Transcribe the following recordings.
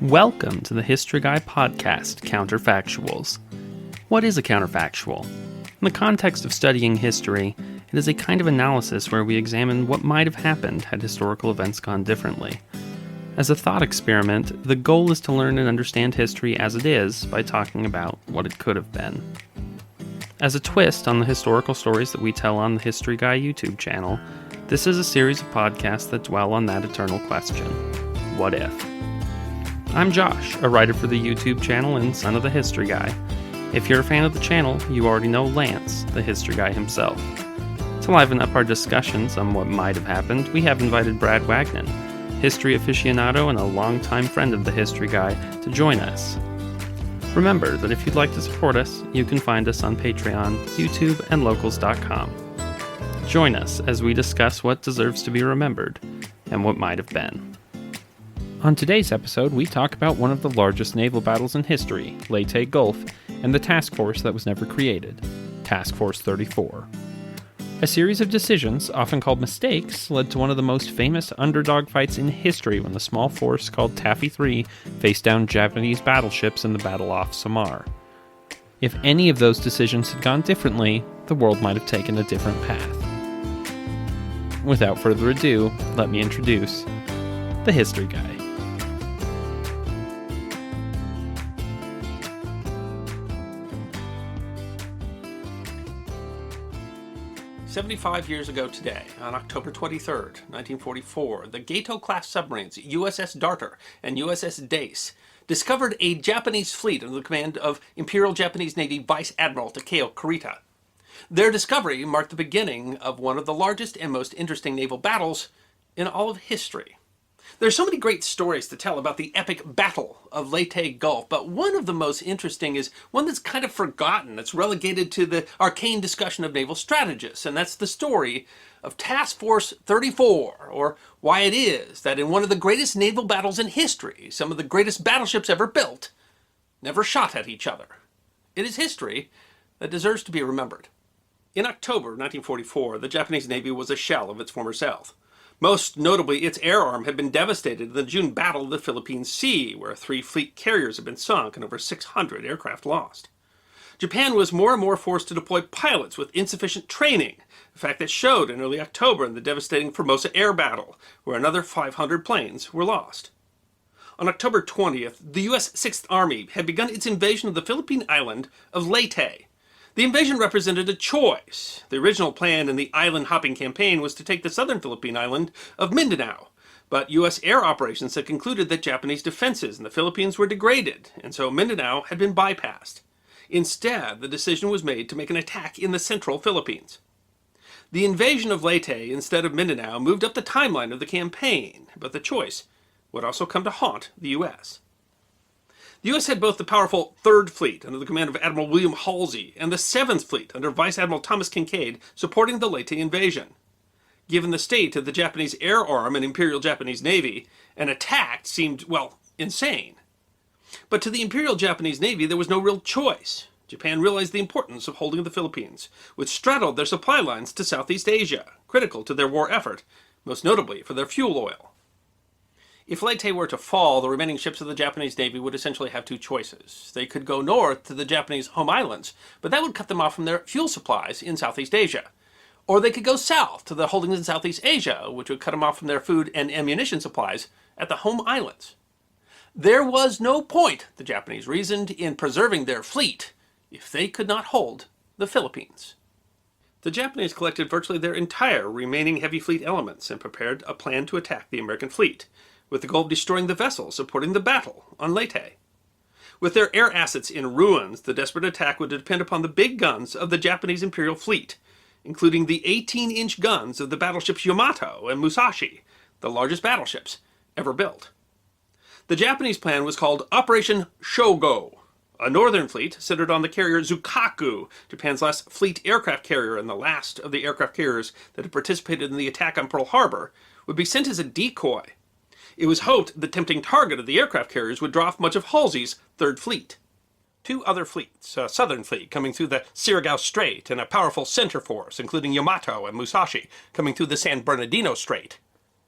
Welcome to the History Guy podcast, Counterfactuals. What is a counterfactual? In the context of studying history, it is a kind of analysis where we examine what might have happened had historical events gone differently. As a thought experiment, the goal is to learn and understand history as it is by talking about what it could have been. As a twist on the historical stories that we tell on the History Guy YouTube channel, this is a series of podcasts that dwell on that eternal question: what if? I'm Josh, a writer for the YouTube channel and son of the History Guy. If you're a fan of the channel, you already know Lance, the History Guy himself. To liven up our discussions on what might have happened, we have invited Brad Wagnon, history aficionado and a longtime friend of the History Guy, to join us. Remember that if you'd like to support us, you can find us on Patreon, YouTube, and locals.com. Join us as we discuss what deserves to be remembered and what might have been. On today's episode, we talk about one of the largest naval battles in history, Leyte Gulf, and the task force that was never created, Task Force 34. A series of decisions, often called mistakes, led to one of the most famous underdog fights in history when the small force called Taffy 3 faced down Japanese battleships in the battle off Samar. If any of those decisions had gone differently, the world might have taken a different path. Without further ado, let me introduce the History Guy. 75 years ago today, on October 23rd, 1944, the Gato-class submarines USS Darter and USS Dace discovered a Japanese fleet under the command of Imperial Japanese Navy Vice Admiral Takeo Kurita. Their discovery marked the beginning of one of the largest and most interesting naval battles in all of history. There's so many great stories to tell about the epic Battle of Leyte Gulf, but one of the most interesting is one that's kind of forgotten, that's relegated to the arcane discussion of naval strategists, and that's the story of Task Force 34, or why it is that in one of the greatest naval battles in history, some of the greatest battleships ever built never shot at each other. It is history that deserves to be remembered. In October 1944, the Japanese Navy was a shell of its former self. Most notably, its air arm had been devastated in the June Battle of the Philippine Sea, where 3 fleet carriers had been sunk and over 600 aircraft lost. Japan was more and more forced to deploy pilots with insufficient training, a fact that showed in early October in the devastating Formosa Air Battle, where another 500 planes were lost. On October 20th, the U.S. Sixth Army had begun its invasion of the Philippine island of Leyte. The invasion represented a choice. The original plan in the island-hopping campaign was to take the southern Philippine island of Mindanao, but U.S. air operations had concluded that Japanese defenses in the Philippines were degraded, and so Mindanao had been bypassed. Instead, the decision was made to make an attack in the central Philippines. The invasion of Leyte instead of Mindanao moved up the timeline of the campaign, but the choice would also come to haunt the U.S. The U.S. had both the powerful Third Fleet under the command of Admiral William Halsey and the Seventh Fleet under Vice Admiral Thomas Kinkaid supporting the Leyte invasion. Given the state of the Japanese air arm and Imperial Japanese Navy, an attack seemed, insane. But to the Imperial Japanese Navy, there was no real choice. Japan realized the importance of holding the Philippines, which straddled their supply lines to Southeast Asia, critical to their war effort, most notably for their fuel oil. If Leyte were to fall, the remaining ships of the Japanese Navy would essentially have 2 choices. They could go north to the Japanese home islands, but that would cut them off from their fuel supplies in Southeast Asia. Or they could go south to the holdings in Southeast Asia, which would cut them off from their food and ammunition supplies at the home islands. There was no point, the Japanese reasoned, in preserving their fleet if they could not hold the Philippines. The Japanese collected virtually their entire remaining heavy fleet elements and prepared a plan to attack the American fleet, with the goal of destroying the vessels supporting the battle on Leyte. With their air assets in ruins, the desperate attack would depend upon the big guns of the Japanese Imperial Fleet, including the 18-inch guns of the battleships Yamato and Musashi, the largest battleships ever built. The Japanese plan was called Operation Shogo. A northern fleet, centered on the carrier Zukaku, Japan's last fleet aircraft carrier and the last of the aircraft carriers that had participated in the attack on Pearl Harbor, would be sent as a decoy. It was hoped the tempting target of the aircraft carriers would draw off much of Halsey's Third Fleet. 2 other fleets, a southern fleet coming through the Surigao Strait and a powerful center force, including Yamato and Musashi, coming through the San Bernardino Strait,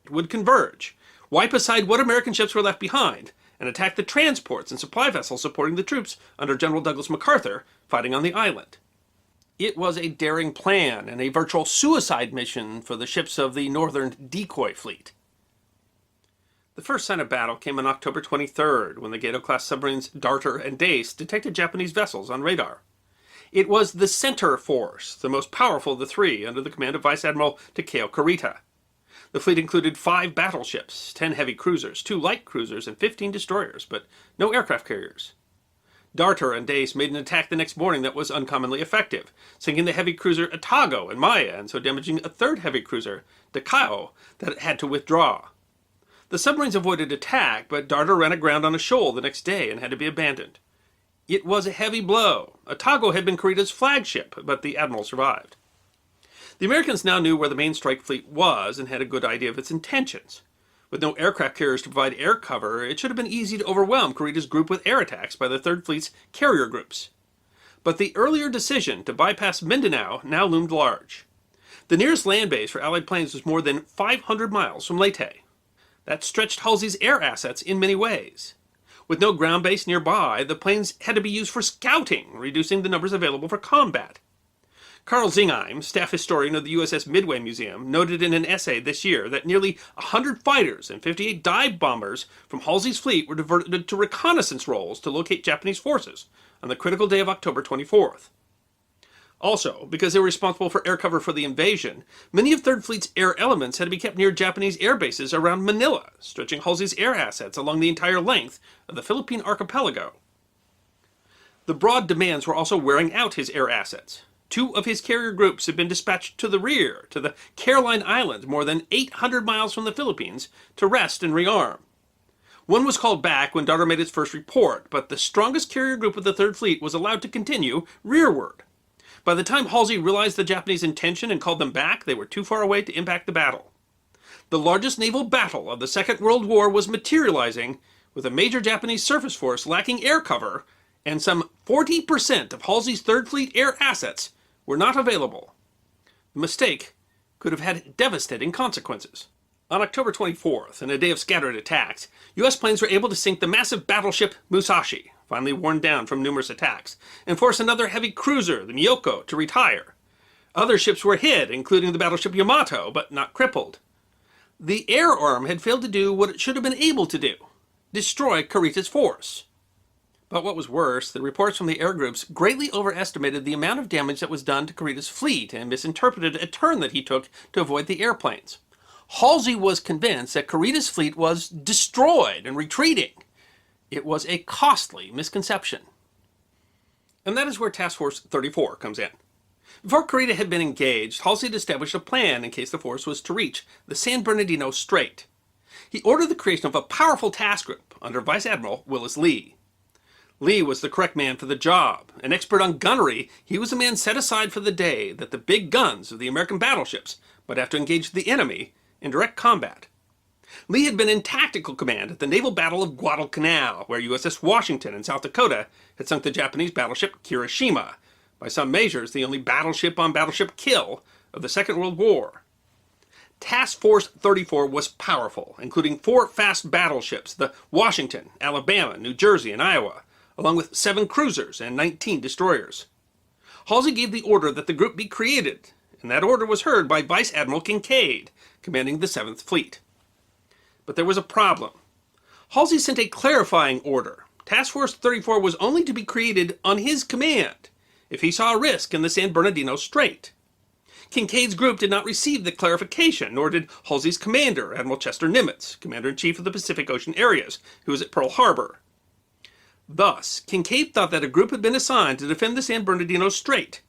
would converge, wipe aside what American ships were left behind, and attacked the transports and supply vessels supporting the troops under General Douglas MacArthur fighting on the island. It was a daring plan and a virtual suicide mission for the ships of the Northern Decoy Fleet. The first sign of battle came on October 23rd when the Gato-class submarines Darter and Dace detected Japanese vessels on radar. It was the center force, the most powerful of the three, under the command of Vice Admiral Takeo Kurita. The fleet included 5 battleships, 10 heavy cruisers, 2 light cruisers, and 15 destroyers, but no aircraft carriers. Darter and Dace made an attack the next morning that was uncommonly effective, sinking the heavy cruiser Atago and Maya, and so damaging a third heavy cruiser, Takao, that had to withdraw. The submarines avoided attack, but Darter ran aground on a shoal the next day and had to be abandoned. It was a heavy blow. Atago had been Kurita's flagship, but the admiral survived. The Americans now knew where the main strike fleet was and had a good idea of its intentions. With no aircraft carriers to provide air cover, it should have been easy to overwhelm Kurita's group with air attacks by the Third Fleet's carrier groups. But the earlier decision to bypass Mindanao now loomed large. The nearest land base for Allied planes was more than 500 miles from Leyte. That stretched Halsey's air assets in many ways. With no ground base nearby, the planes had to be used for scouting, reducing the numbers available for combat. Carl Zingheim, staff historian of the USS Midway Museum, noted in an essay this year that nearly 100 fighters and 58 dive bombers from Halsey's fleet were diverted to reconnaissance roles to locate Japanese forces on the critical day of October 24th. Also, because they were responsible for air cover for the invasion, many of Third Fleet's air elements had to be kept near Japanese air bases around Manila, stretching Halsey's air assets along the entire length of the Philippine archipelago. The broad demands were also wearing out his air assets. 2 of his carrier groups had been dispatched to the rear, to the Caroline Islands, more than 800 miles from the Philippines, to rest and rearm. One was called back when Darter made its first report, but the strongest carrier group of the Third Fleet was allowed to continue rearward. By the time Halsey realized the Japanese intention and called them back, they were too far away to impact the battle. The largest naval battle of the Second World War was materializing, with a major Japanese surface force lacking air cover, and some 40% of Halsey's Third Fleet air assets were not available. The mistake could have had devastating consequences. On October 24th, in a day of scattered attacks, U.S. planes were able to sink the massive battleship Musashi, finally worn down from numerous attacks, and force another heavy cruiser, the Miyoko, to retire. Other ships were hit, including the battleship Yamato, but not crippled. The air arm had failed to do what it should have been able to do: destroy Kurita's force. But what was worse, the reports from the air groups greatly overestimated the amount of damage that was done to Kurita's fleet and misinterpreted a turn that he took to avoid the airplanes. Halsey was convinced that Kurita's fleet was destroyed and retreating. It was a costly misconception. And that is where Task Force 34 comes in. Before Kurita had been engaged, Halsey had established a plan in case the force was to reach the San Bernardino Strait. He ordered the creation of a powerful task group under Vice Admiral Willis Lee. Lee was the correct man for the job. An expert on gunnery, he was a man set aside for the day that the big guns of the American battleships would have to engage the enemy in direct combat. Lee had been in tactical command at the naval battle of Guadalcanal, where USS Washington in South Dakota had sunk the Japanese battleship Kirishima, by some measures the only battleship-on-battleship kill of the Second World War. Task Force 34 was powerful, including 4 fast battleships, the Washington, Alabama, New Jersey, and Iowa, along with 7 cruisers and 19 destroyers. Halsey gave the order that the group be created, and that order was heard by Vice Admiral Kinkaid, commanding the 7th Fleet. But there was a problem. Halsey sent a clarifying order. Task Force 34 was only to be created on his command if he saw a risk in the San Bernardino Strait. Kinkaid's group did not receive the clarification, nor did Halsey's commander, Admiral Chester Nimitz, Commander-in-Chief of the Pacific Ocean areas, who was at Pearl Harbor. Thus, Kinkaid thought that a group had been assigned to defend the San Bernardino Strait,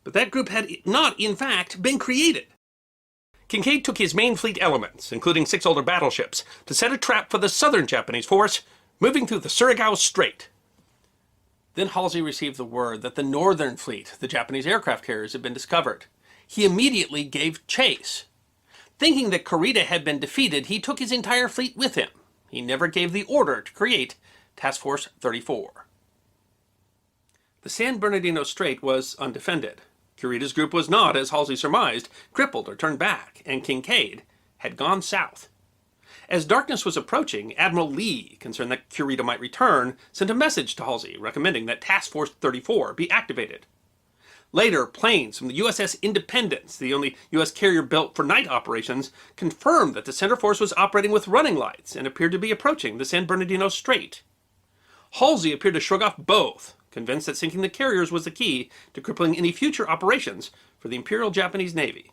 but that group had not, in fact, been created. Kinkaid took his main fleet elements, including 6 older battleships, to set a trap for the southern Japanese force moving through the Surigao Strait. Then Halsey received the word that the northern fleet, the Japanese aircraft carriers, had been discovered. He immediately gave chase. Thinking that Kurita had been defeated, he took his entire fleet with him. He never gave the order to create Task Force 34. The San Bernardino Strait was undefended. Kurita's group was not, as Halsey surmised, crippled or turned back, and Kinkaid had gone south. As darkness was approaching, Admiral Lee, concerned that Kurita might return, sent a message to Halsey recommending that Task Force 34 be activated. Later, planes from the USS Independence, the only U.S. carrier built for night operations, confirmed that the center force was operating with running lights and appeared to be approaching the San Bernardino Strait. Halsey appeared to shrug off both, convinced that sinking the carriers was the key to crippling any future operations for the Imperial Japanese Navy.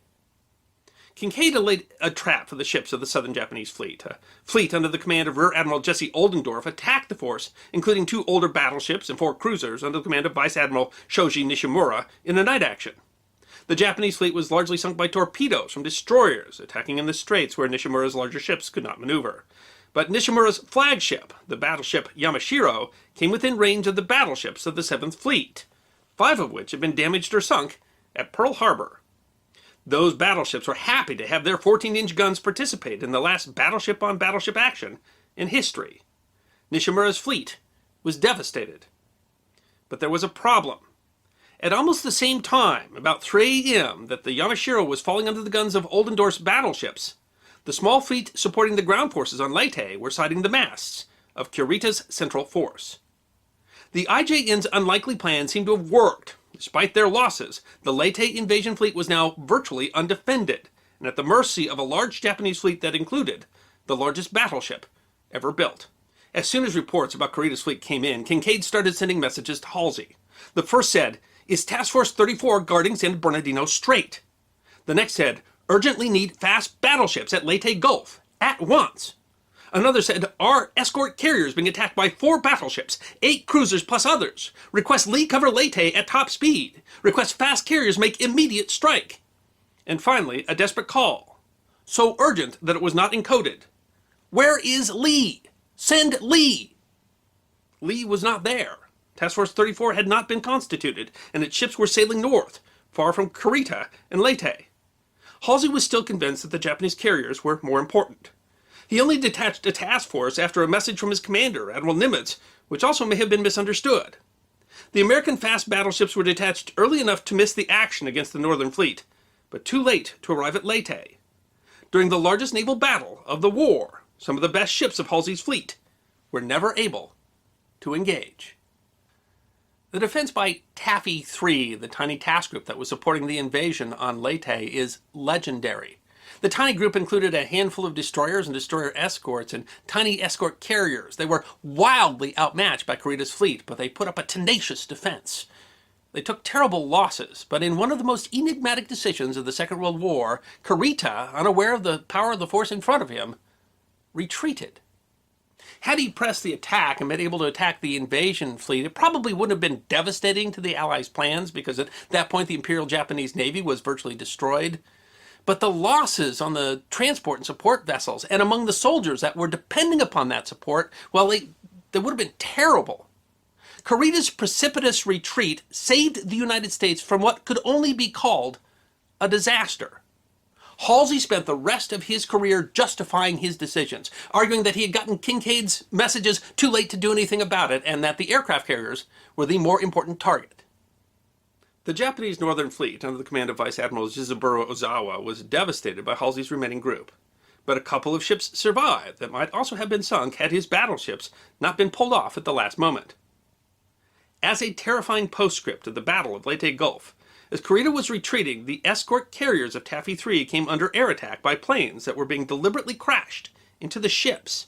Kinkaid laid a trap for the ships of the Southern Japanese Fleet. A fleet under the command of Rear Admiral Jesse Oldendorf attacked the force, including 2 older battleships and 4 cruisers under the command of Vice Admiral Shoji Nishimura, in a night action. The Japanese fleet was largely sunk by torpedoes from destroyers, attacking in the straits where Nishimura's larger ships could not maneuver. But Nishimura's flagship, the battleship Yamashiro, came within range of the battleships of the 7th Fleet, 5 of which had been damaged or sunk at Pearl Harbor. Those battleships were happy to have their 14-inch guns participate in the last battleship-on-battleship action in history. Nishimura's fleet was devastated. But there was a problem. At almost the same time, about 3 a.m., that the Yamashiro was falling under the guns of Oldendorf's battleships, the small fleet supporting the ground forces on Leyte were sighting the masts of Kurita's central force. The IJN's unlikely plan seemed to have worked. Despite their losses, the Leyte invasion fleet was now virtually undefended and at the mercy of a large Japanese fleet that included the largest battleship ever built. As soon as reports about Kurita's fleet came in, Kinkaid started sending messages to Halsey. The first said, "Is Task Force 34 guarding San Bernardino Strait?" The next said, "Urgently need fast battleships at Leyte Gulf, at once." Another said, "Our escort carriers being attacked by 4 battleships, 8 cruisers plus others. Request Lee cover Leyte at top speed. Request fast carriers make immediate strike." And finally, a desperate call. So urgent that it was not encoded. "Where is Lee? Send Lee!" Lee was not there. Task Force 34 had not been constituted, and its ships were sailing north, far from Kurita and Leyte. Halsey was still convinced that the Japanese carriers were more important. He only detached a task force after a message from his commander, Admiral Nimitz, which also may have been misunderstood. The American fast battleships were detached early enough to miss the action against the Northern Fleet, but too late to arrive at Leyte. During the largest naval battle of the war, some of the best ships of Halsey's fleet were never able to engage. The defense by Taffy 3, the tiny task group that was supporting the invasion on Leyte, is legendary. The tiny group included a handful of destroyers and destroyer escorts and tiny escort carriers. They were wildly outmatched by Kurita's fleet, but they put up a tenacious defense. They took terrible losses, but in one of the most enigmatic decisions of the Second World War, Kurita, unaware of the power of the force in front of him, retreated. Had he pressed the attack and been able to attack the invasion fleet, it probably wouldn't have been devastating to the Allies' plans, because at that point the Imperial Japanese Navy was virtually destroyed. But the losses on the transport and support vessels and among the soldiers that were depending upon that support, well, they would have been terrible. Kurita's precipitous retreat saved the United States from what could only be called a disaster. Halsey spent the rest of his career justifying his decisions, arguing that he had gotten Kinkaid's messages too late to do anything about it and that the aircraft carriers were the more important target. The Japanese Northern Fleet, under the command of Vice Admiral Jizaburo Ozawa, was devastated by Halsey's remaining group. But a couple of ships survived that might also have been sunk had his battleships not been pulled off at the last moment. As a terrifying postscript of the Battle of Leyte Gulf, as Kurita was retreating, the escort carriers of Taffy 3 came under air attack by planes that were being deliberately crashed into the ships.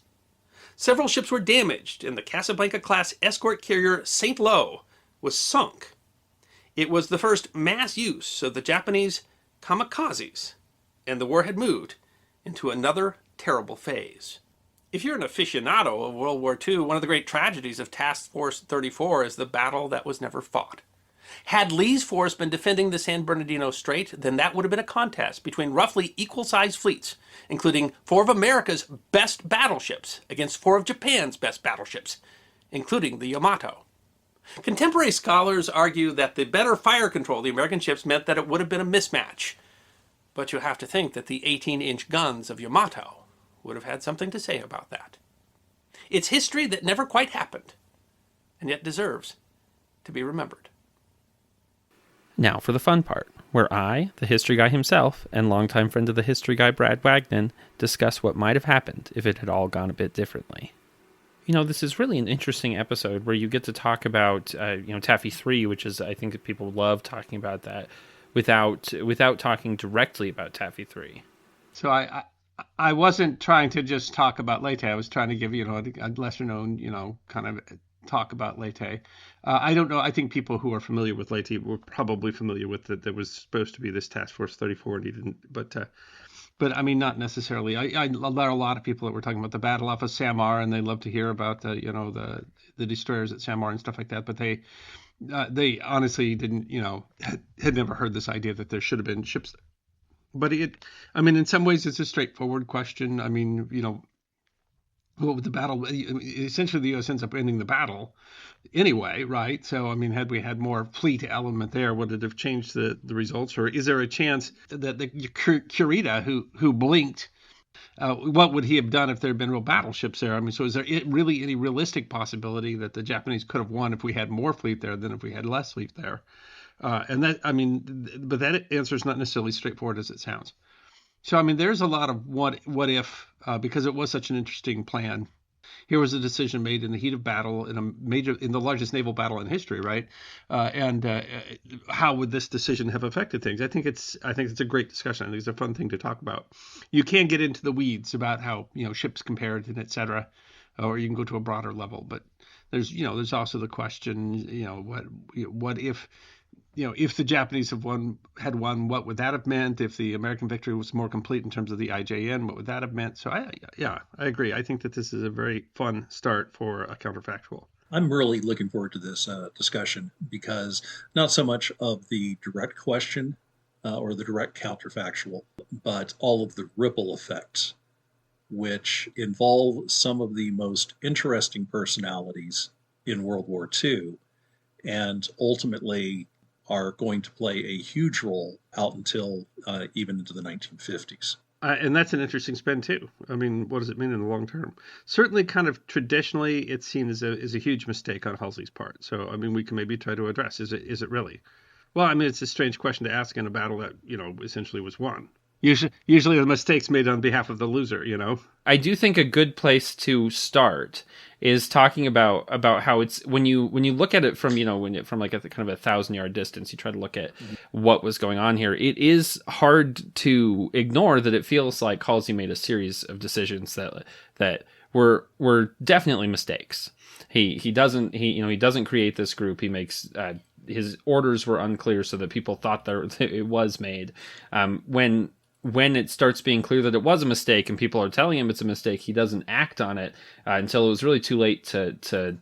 Several ships were damaged, and the Casablanca-class escort carrier St. Lo was sunk. It was the first mass use of the Japanese kamikazes, and the war had moved into another terrible phase. If you're an aficionado of World War II, one of the great tragedies of Task Force 34 is the battle that was never fought. Had Lee's force been defending the San Bernardino Strait, then that would have been a contest between roughly equal-sized fleets, including 4 of America's best battleships against 4 of Japan's best battleships, including the Yamato. Contemporary scholars argue that the better fire control of the American ships meant that it would have been a mismatch. But you have to think that the 18-inch guns of Yamato would have had something to say about that. It's history that never quite happened, and yet deserves to be remembered. Now for the fun part. where I, the history guy himself, and longtime friend of the history guy Brad Wagnon, discuss what might have happened if it had all gone a bit differently. This is really an interesting episode where you get to talk about, Taffy 3, which is, I think people love talking about that, without talking directly about Taffy 3. So I wasn't trying to just talk about Leyte. I was trying to give, a lesser known, kind of talk about Leyte. I don't know. I think people who are familiar with Leyte were probably familiar with that there was supposed to be this Task Force 34 and he didn't, but I mean, not necessarily. There are a lot of people that were talking about the battle off of Samar, and they love to hear about the destroyers at Samar and stuff like that. But they honestly didn't, had never heard this idea that there should have been ships. But in some ways, it's a straightforward question. I mean, what would the battle? Essentially, the U.S. ends up ending the battle anyway, right? So, I mean, had we had more fleet element there, would it have changed the results? Or is there a chance that the Kurita, who blinked, what would he have done if there had been real battleships there? I mean, so is there really any realistic possibility that the Japanese could have won if we had more fleet there than if we had less fleet there? But that answer is not necessarily straightforward as it sounds. So, I mean, there's a lot of what if, because it was such an interesting plan. Here was a decision made in the heat of battle in the largest naval battle in history, right? How would this decision have affected things? I think it's a great discussion. I think it's a fun thing to talk about. You can get into the weeds about how ships compared and et cetera, or you can go to a broader level. But there's also the question, what if. If the Japanese had won, what would that have meant? If the American victory was more complete in terms of the IJN, what would that have meant? So I agree. I think that this is a very fun start for a counterfactual. I'm really looking forward to this discussion because not so much of the direct question or the direct counterfactual, but all of the ripple effects, which involve some of the most interesting personalities in World War II, and ultimately are going to play a huge role out until even into the 1950s. And that's an interesting spin too. I mean, what does it mean in the long term? Certainly, kind of traditionally, it's seen as a huge mistake on Halsey's part. So, I mean, we can maybe try to address: is it really? Well, I mean, it's a strange question to ask in a battle that essentially was won. Usually the mistakes made on behalf of the loser, I do think a good place to start is talking about how it's when you look at it from from like a kind of 1,000-yard distance, you try to look at what was going on here. It is hard to ignore that it feels like Halsey made a series of decisions that were definitely mistakes. He doesn't create this group. He makes his orders were unclear so that people thought that it was made. When it starts being clear that it was a mistake and people are telling him it's a mistake, he doesn't act on it until it was really too late to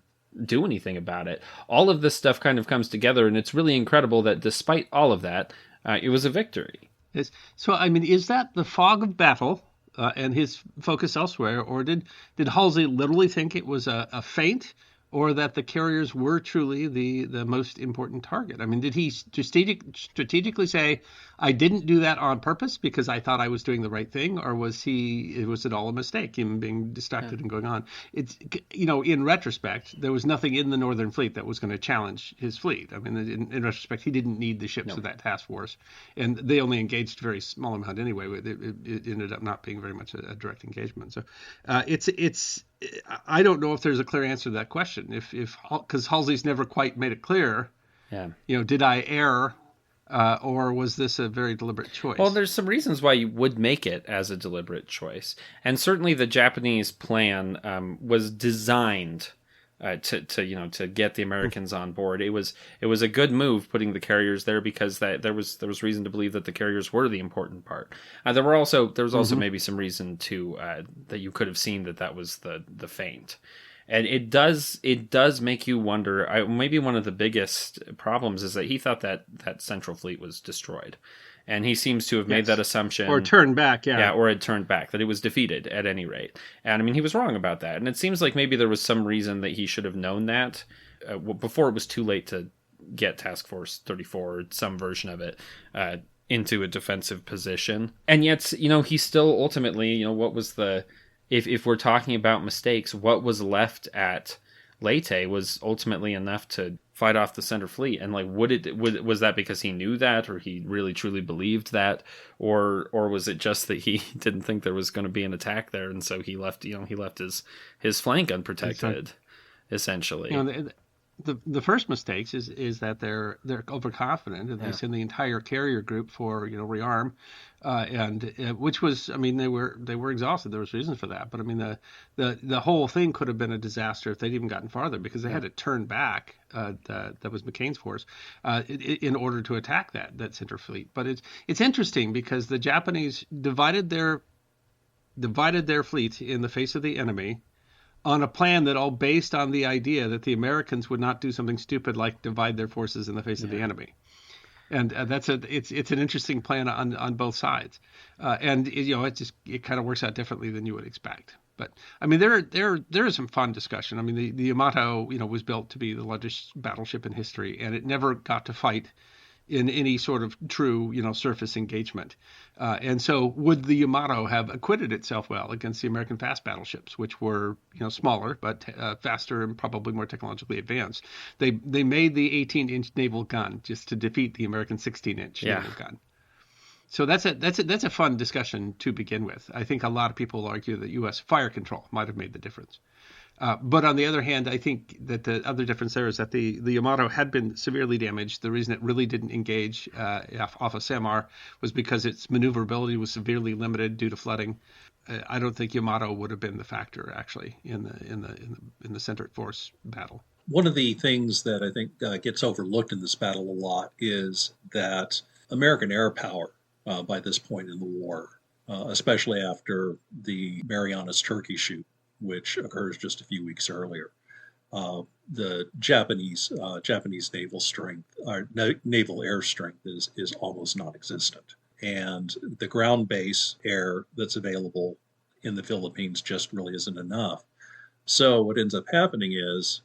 do anything about it. All of this stuff kind of comes together, and it's really incredible that despite all of that, it was a victory. Yes. So, I mean, is that the fog of battle and his focus elsewhere, or did Halsey literally think it was a feint, or that the carriers were truly the most important target? I mean, did he strategically say, I didn't do that on purpose because I thought I was doing the right thing, or was it all a mistake, him being distracted and going on? It's, in retrospect, there was nothing in the Northern Fleet that was going to challenge his fleet. I mean, in retrospect, he didn't need the ships of that task force, and they only engaged a very small amount anyway. It ended up not being very much a direct engagement. So I don't know if there's a clear answer to that question. Because Halsey's never quite made it clear. Yeah. Did I err, or was this a very deliberate choice? Well, there's some reasons why you would make it as a deliberate choice, and certainly the Japanese plan was designed to get the Americans on board. It was a good move putting the carriers there because there was reason to believe that the carriers were the important part. There was also maybe some reason to that you could have seen that was the feint. And it does make you wonder. Maybe one of the biggest problems is that he thought that Central Fleet was destroyed, and he seems to have made that assumption, or turned back, or had turned back, that it was defeated at any rate. And I mean, he was wrong about that. And it seems like maybe there was some reason that he should have known that before it was too late to get Task Force 34 or some version of it into a defensive position. And yet, he still ultimately, what was the If we're talking about mistakes, what was left at Leyte was ultimately enough to fight off the Center Fleet. And like, was that because he knew that, or he really truly believed that, or was it just that he didn't think there was going to be an attack there, and so he left his flank unprotected, essentially. The first mistakes is that they're overconfident, and they send the entire carrier group for rearm, and which was, I mean, they were exhausted. There was reasons for that, but I mean the whole thing could have been a disaster if they'd even gotten farther, because they had to turn back. That was McCain's force in order to attack that center fleet. But it's interesting because the Japanese divided their fleet in the face of the enemy, on a plan that all based on the idea that the Americans would not do something stupid like divide their forces in the face of the enemy. And it's an interesting plan on both sides. And it kind of works out differently than you would expect. But I mean, there is some fun discussion. I mean, the Yamato, was built to be the largest battleship in history, and it never got to fight in any sort of true, surface engagement. And so would the Yamato have acquitted itself well against the American fast battleships, which were, smaller, but faster and probably more technologically advanced? They made the 18-inch naval gun just to defeat the American 16-inch naval gun. So that's a fun discussion to begin with. I think a lot of people argue that U.S. fire control might have made the difference. But on the other hand, I think that the other difference there is that the Yamato had been severely damaged. The reason it really didn't engage off of Samar was because its maneuverability was severely limited due to flooding. I don't think Yamato would have been the factor actually in the center force battle. One of the things that I think gets overlooked in this battle a lot is that American air power by this point in the war, especially after the Marianas Turkey shoot, which occurs just a few weeks earlier. The Japanese naval strength, or naval air strength, is almost non-existent, and the ground-based air that's available in the Philippines just really isn't enough. So what ends up happening is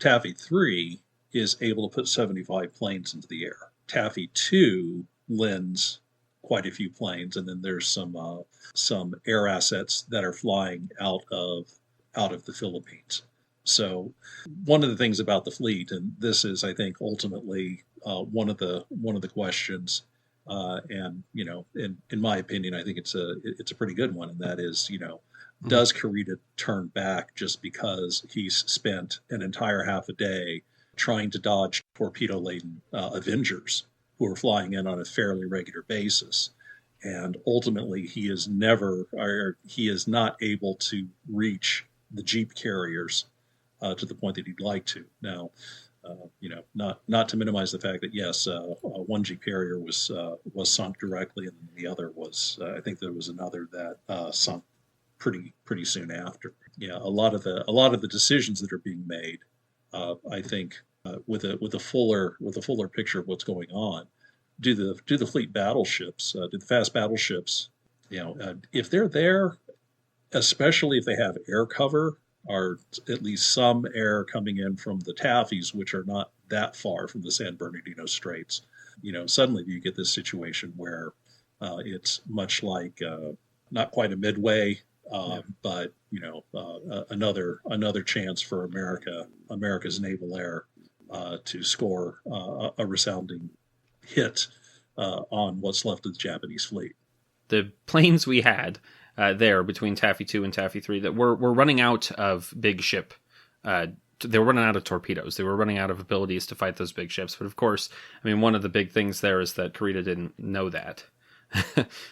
Taffy 3 is able to put 75 planes into the air. Taffy 2 lends quite a few planes, and then there's some air assets that are flying out of the Philippines. So one of the things about the fleet, and this is, I think, ultimately one of the questions, and in my opinion, I think it's a pretty good one, and that is, does Kurita turn back just because he's spent an entire half a day trying to dodge torpedo-laden Avengers who are flying in on a fairly regular basis? And ultimately, he is not able to reach the Jeep carriers to the point that he'd like to. Now, not to minimize the fact that yes, one Jeep carrier was sunk directly, and the other was, I think there was another that sunk pretty soon after. Yeah, a lot of the decisions that are being made, I think, with a fuller picture of what's going on. Do the fleet battleships, do the fast battleships, if they're there, especially if they have air cover, or at least some air coming in from the Taffys, which are not that far from the San Bernardino Straits, suddenly you get this situation where it's much like not quite a midway, but another chance for America's naval air to score a resounding hit on what's left of the Japanese fleet. The planes we had there between Taffy 2 and Taffy 3 that were running out of big ship. They were running out of torpedoes. They were running out of abilities to fight those big ships. But of course, I mean, one of the big things there is that Kurita didn't know that.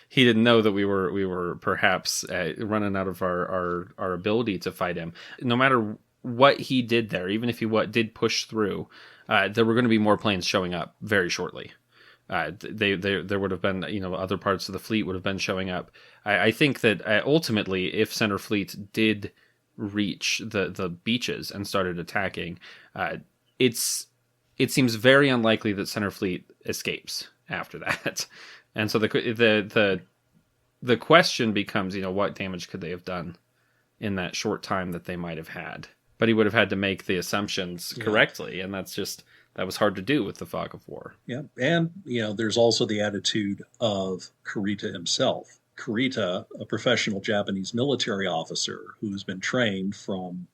He didn't know that we were perhaps running out of our ability to fight him. No matter what he did there, even if he did push through, there were going to be more planes showing up very shortly. There would have been, other parts of the fleet would have been showing up. I think that ultimately, if Center Fleet did reach the beaches and started attacking, it seems very unlikely that Center Fleet escapes after that. And so the question becomes, what damage could they have done in that short time that they might have had? But he would have had to make the assumptions correctly, and that was hard to do with the fog of war. Yeah, and there's also the attitude of Kurita himself. Kurita, a professional Japanese military officer who's been trained from,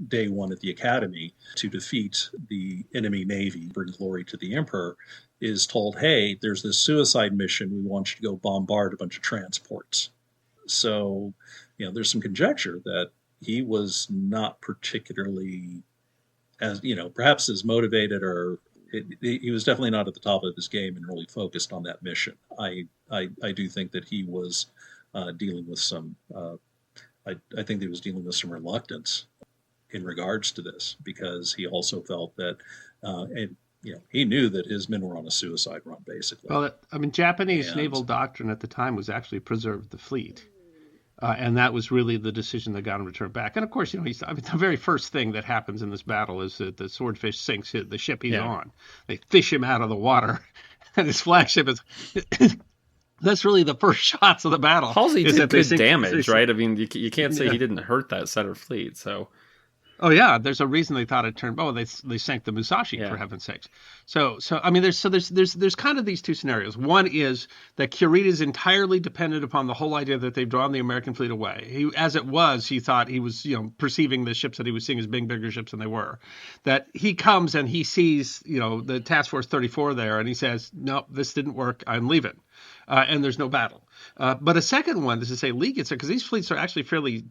day one at the academy to defeat the enemy navy, bring glory to the emperor, is told, hey, there's this suicide mission. We want you to go bombard a bunch of transports. So, there's some conjecture that he was not particularly as, perhaps as motivated he was definitely not at the top of his game and really focused on that mission. I do think that he was dealing with some, I think that he was dealing with some reluctance in regards to this because he also felt that, and he knew that his men were on a suicide run, basically. Well, Japanese naval doctrine at the time was actually preserve the fleet. And that was really the decision that got him to turn back. And of course, the very first thing that happens in this battle is that the swordfish sinks the ship he's on. They fish him out of the water, and his flagship is. That's really the first shots of the battle. Halsey did good damage, right? I mean, you can't say he didn't hurt that center fleet. So. Oh yeah, there's a reason they thought it turned. Oh, they sank the Musashi for heaven's sakes. So I mean, there's kind of these two scenarios. One is that Kurita is entirely dependent upon the whole idea that they've drawn the American fleet away. He thought he was perceiving the ships that he was seeing as being bigger ships than they were. That he comes and he sees the Task Force 34 there, and he says, no, this didn't work. I'm leaving. And there's no battle. But a second one is to say Lee gets there because these fleets are actually fairly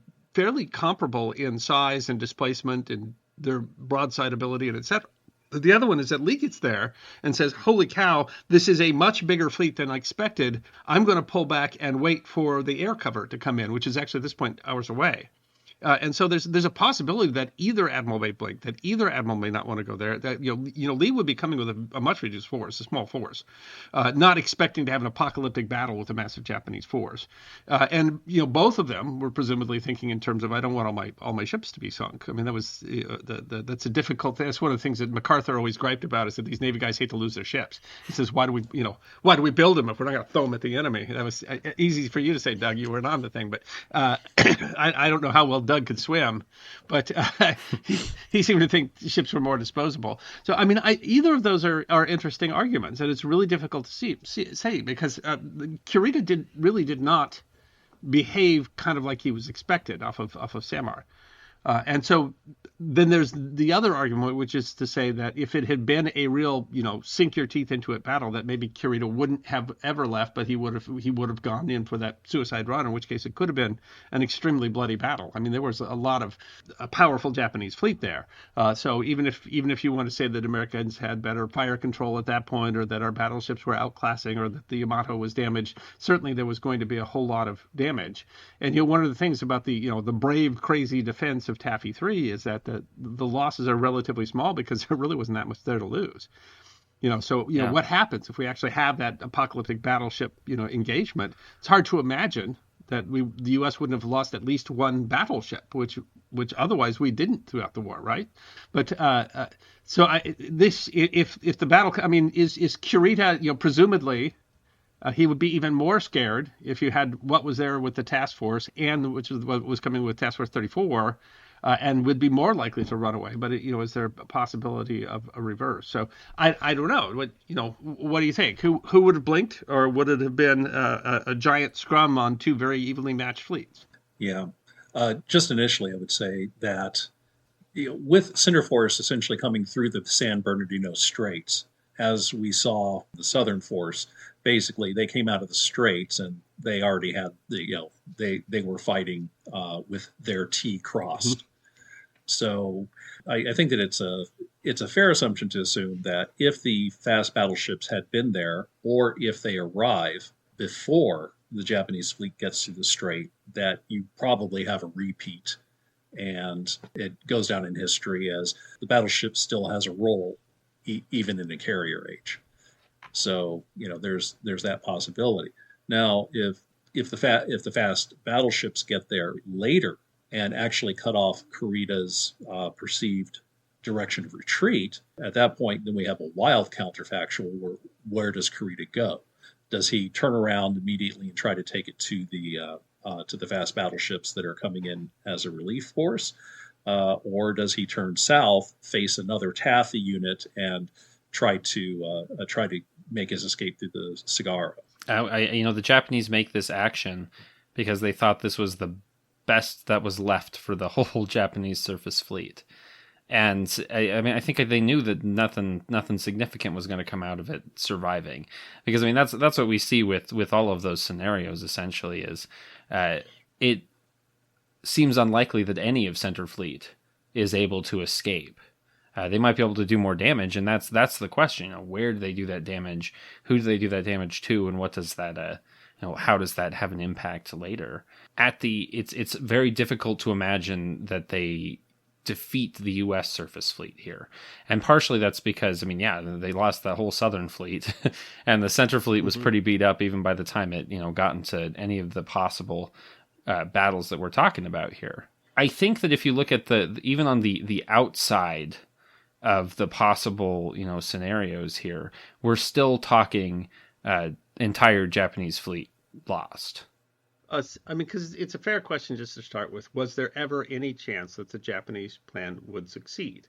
comparable in size and displacement and their broadside ability and et cetera. The other one is that Lee gets there and says, holy cow, this is a much bigger fleet than I expected. I'm going to pull back and wait for the air cover to come in, which is actually at this point hours away. And so there's a possibility that either admiral may blink, that either admiral may not want to go there. That Lee would be coming with a much reduced force, a small force, not expecting to have an apocalyptic battle with a massive Japanese force. And both of them were presumably thinking in terms of I don't want all my ships to be sunk. I mean that was that's a difficult thing. That's one of the things that MacArthur always griped about is that these Navy guys hate to lose their ships. He says why do we build them if we're not going to throw them at the enemy? That was easy for you to say, Doug. You weren't on the thing, but I don't know how well Doug could swim, but he seemed to think ships were more disposable. So, I mean, either of those are interesting arguments, and it's really difficult to say because Kurita did not behave kind of like he was expected off of Samar. And so then there's the other argument, which is to say that if it had been a real, sink your teeth into it battle, that maybe Kurita wouldn't have ever left, but he would have gone in for that suicide run, in which case it could have been an extremely bloody battle. I mean, there was a lot of a powerful Japanese fleet there. So even if you want to say that Americans had better fire control at that point, or that our battleships were outclassing, or that the Yamato was damaged, certainly there was going to be a whole lot of damage. And one of the things about the brave, crazy defense of Taffy 3 is that the losses are relatively small because there really wasn't that much there to lose. What happens if we actually have that apocalyptic battleship, engagement? It's hard to imagine that the U.S. wouldn't have lost at least one battleship, which otherwise we didn't throughout the war, right? But if the battle, I mean, is Kurita, presumably. He would be even more scared if you had what was there with the task force and which was what was coming with Task Force 34, and would be more likely to run away. But is there a possibility of a reverse? So I don't know. What do you think? Who would have blinked, or would it have been a giant scrum on two very evenly matched fleets? Yeah, just initially, I would say that with Center Force essentially coming through the San Bernardino Straits, as we saw the Southern Force. Basically, they came out of the Straits and they already had they were fighting with their T crossed. Mm-hmm. So I think that it's a fair assumption to assume that if the fast battleships had been there, or if they arrive before the Japanese fleet gets to the Strait, that you probably have a repeat, and it goes down in history as the battleship still has a role even in a carrier age. So there's that possibility. Now, if the fast battleships get there later and actually cut off Kurita's perceived direction of retreat, at that point, then we have a wild counterfactual. Where does Kurita go? Does he turn around immediately and try to take it to the fast battleships that are coming in as a relief force, or does he turn south, face another Taffy unit, and try to make his escape through the Sagara? The Japanese make this action because they thought this was the best that was left for the whole Japanese surface fleet. And I think they knew that nothing significant was going to come out of it surviving, because that's what we see with all of those scenarios. Essentially, is it seems unlikely that any of Center Fleet is able to escape. They might be able to do more damage, and that's the question. Where do they do that damage? Who do they do that damage to? And what does that how does that have an impact later? It's very difficult to imagine that they defeat the U.S. surface fleet here. And partially that's because, they lost the whole southern fleet and the center fleet was pretty beat up even by the time it, got into any of the possible battles that we're talking about here. I think that if you look at even on the outside of the possible, scenarios here, we're still talking entire Japanese fleet lost. Because it's a fair question just to start with. Was there ever any chance that the Japanese plan would succeed?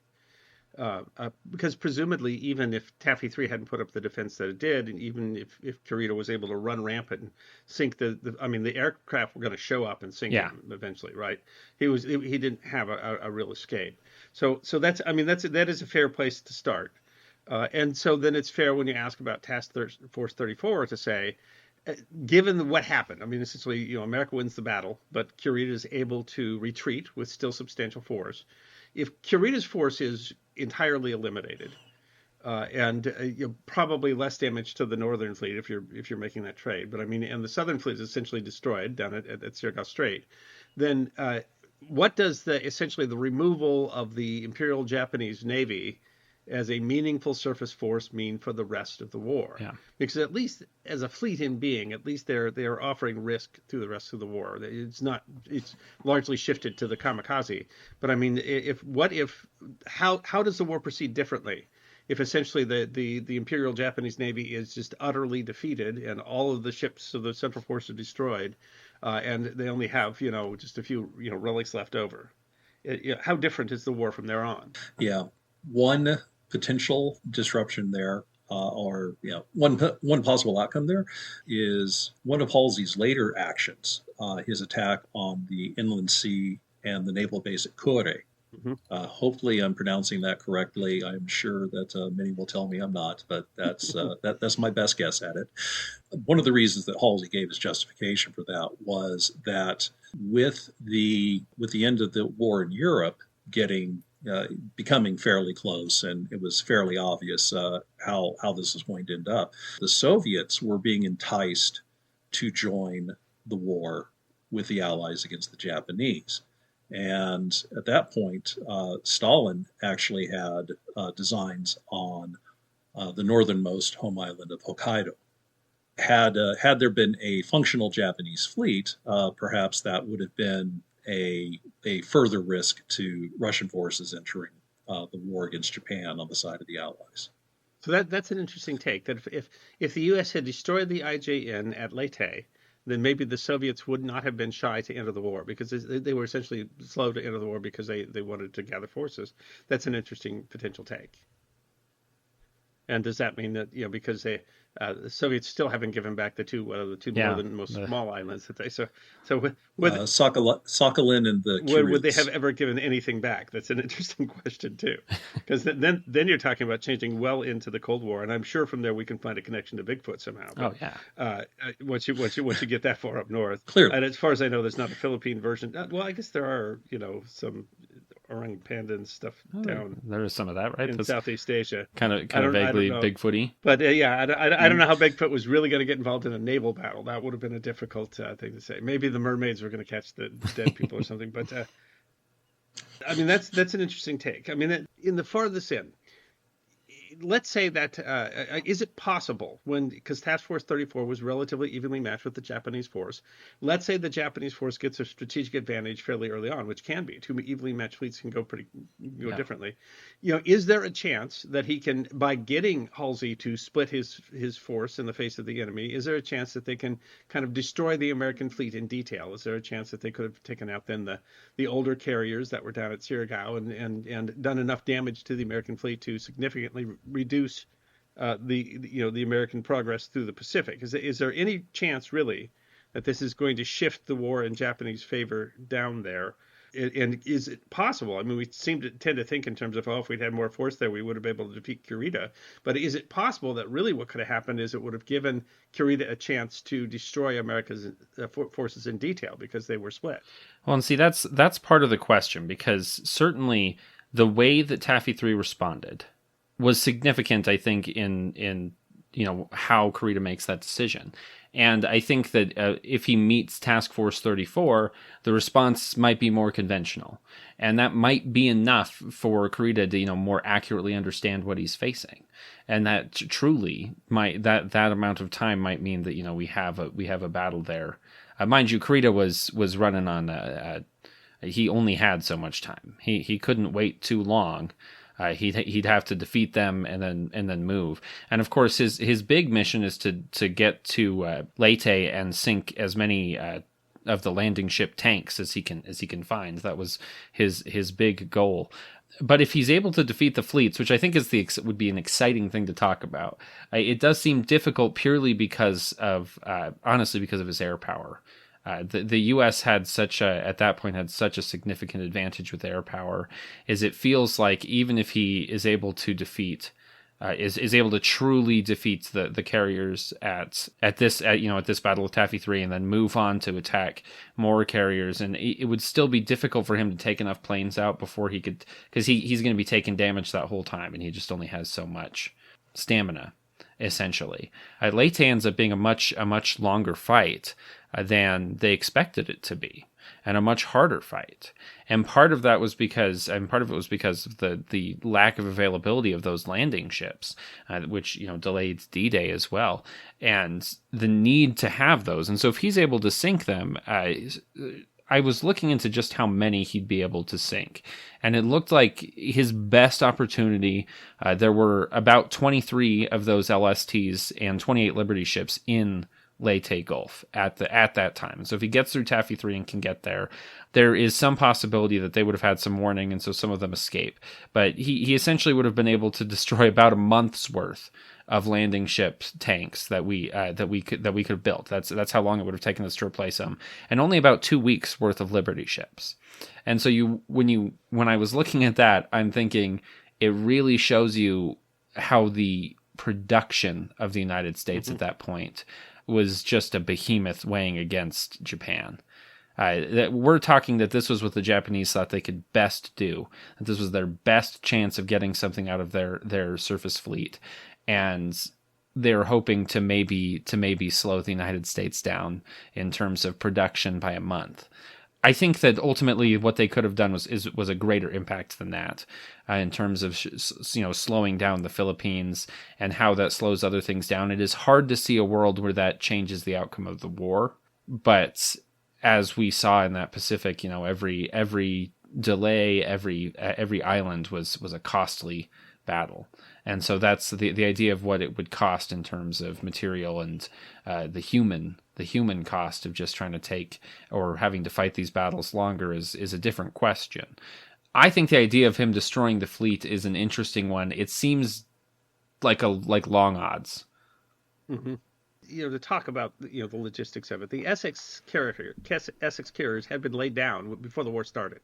Because presumably, even if Taffy 3 hadn't put up the defense that it did, and even if Kurita was able to run rampant and sink the aircraft were going to show up and sink him eventually, right? He didn't have a real escape. So that is a fair place to start. And so then it's fair when you ask about Task Force 34 to say, given what happened, essentially, America wins the battle, but Kurita is able to retreat with still substantial force. If Kurita's force is entirely eliminated, and probably less damage to the northern fleet if you're making that trade, but and the southern fleet is essentially destroyed down at Surigao Strait, then what does essentially the removal of the Imperial Japanese Navy as a meaningful surface force mean for the rest of the war? Yeah. Because at least as a fleet in being, at least they're offering risk through the rest of the war. It's largely shifted to the kamikaze. But how does the war proceed differently if essentially the Imperial Japanese Navy is just utterly defeated and all of the ships of the Central Force are destroyed, and they only have just a few relics left over? How different is the war from there on? Yeah, one potential disruption there, one possible outcome there, is one of Halsey's later actions, his attack on the inland sea and the naval base at Kure. Mm-hmm. Hopefully, I'm pronouncing that correctly. I'm sure that many will tell me I'm not, but that's that's my best guess at it. One of the reasons that Halsey gave his justification for that was that with the end of the war in Europe becoming fairly close, and it was fairly obvious how this was going to end up, the Soviets were being enticed to join the war with the Allies against the Japanese. And at that point, Stalin actually had designs on the northernmost home island of Hokkaido. Had there been a functional Japanese fleet, perhaps that would have been a further risk to Russian forces entering the war against Japan on the side of the Allies. So that's an interesting take. That if the U.S. had destroyed the IJN at Leyte, then maybe the Soviets would not have been shy to enter the war, because they were essentially slow to enter the war because they wanted to gather forces. That's an interesting potential take. And does that mean that because the Soviets still haven't given back the two northernmost small islands that they would Sakhalin and the Kuriles. Would they have ever given anything back? That's an interesting question too, because then you're talking about changing well into the Cold War, and I'm sure from there we can find a connection to Bigfoot somehow. But, once you get that far up north, clearly. And as far as I know, there's not a Philippine version. Well, I guess there are some orang panda and stuff down. There is some of that, right? In Southeast Asia, kind of vaguely Bigfooty. But I don't know how Bigfoot was really going to get involved in a naval battle. That would have been a difficult thing to say. Maybe the mermaids were going to catch the dead people or something. But that's an interesting take. In the farthest end, let's say that is it possible, because Task Force 34 was relatively evenly matched with the Japanese force, let's say the Japanese force gets a strategic advantage fairly early on, which can be. Two evenly matched fleets can go differently. Is there a chance that he can, by getting Halsey to split his force in the face of the enemy, is there a chance that they can kind of destroy the American fleet in detail? Is there a chance that they could have taken out then the older carriers that were down at Surigao and done enough damage to the American fleet to significantly reduce the American progress through the Pacific. Is there any chance really that this is going to shift the war in Japanese favor down there? And is it possible? I mean, we tend to think in terms of, oh, if we'd had more force there, we would have been able to defeat Kurita. But is it possible that really what could have happened is it would have given Kurita a chance to destroy America's forces in detail because they were split? Well, and see, that's part of the question, because certainly the way that Taffy 3 responded was significant, I think, in how Kurita makes that decision. And I think that if he meets Task Force 34, the response might be more conventional. And that might be enough for Kurita to, more accurately understand what he's facing. And that truly might, that amount of time might mean that, we have a battle there. Mind you, Kurita was running on, he only had so much time. He couldn't wait too long. He'd have to defeat them and then move. And of course, his big mission is to get to Leyte and sink as many of the landing ship tanks as he can find. That was his big goal. But if he's able to defeat the fleets, which I think would be an exciting thing to talk about, it does seem difficult purely because of honestly because of his air power. The U.S. at that point had such a significant advantage with air power, is it feels like even if he is able to defeat, is able to truly defeat the carriers at this Battle of Taffy 3 and then move on to attack more carriers, and it would still be difficult for him to take enough planes out before he could, because he's going to be taking damage that whole time, and he just only has so much stamina. Essentially, Leyte ends up being a much longer fight than they expected it to be, and a much harder fight. And part of it was because of the lack of availability of those landing ships, which delayed D-Day as well, and the need to have those. And so if he's able to sink them, I was looking into just how many he'd be able to sink, and it looked like his best opportunity, there were about 23 of those LSTs and 28 Liberty ships in Leyte Gulf at that time. So if he gets through Taffy 3 and can get there, there is some possibility that they would have had some warning, and so some of them escape. But he essentially would have been able to destroy about a month's worth of landing ship tanks that we could have built. That's how long it would have taken us to replace them, and only about 2 weeks worth of Liberty ships. And so when I was looking at that, I'm thinking it really shows you how the production of the United States at that point was just a behemoth weighing against Japan. That we're talking that this was what the Japanese thought they could best do, that this was their best chance of getting something out of their surface fleet, and they're hoping to maybe slow the United States down in terms of production by a month. I think that ultimately what they could have done was a greater impact than that, in terms of slowing down the Philippines and how that slows other things down. It is hard to see a world where that changes the outcome of the war, but as we saw in that Pacific, every delay, every island was a costly battle. And so that's the idea of what it would cost in terms of material and the human cost of just trying to take or having to fight these battles longer is a different question. I think the idea of him destroying the fleet is an interesting one. It seems like long odds. Mm-hmm. To talk about the logistics of it, the Essex carriers had been laid down before the war started.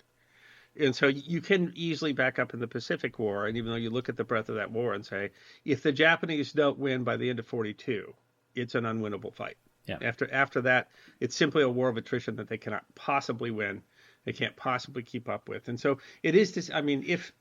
And so you can easily back up in the Pacific War, and even though you look at the breadth of that war and say, if the Japanese don't win by the end of 42, it's an unwinnable fight. Yeah. After that, it's simply a war of attrition that they cannot possibly win. They can't possibly keep up with. And so it is this. I mean, if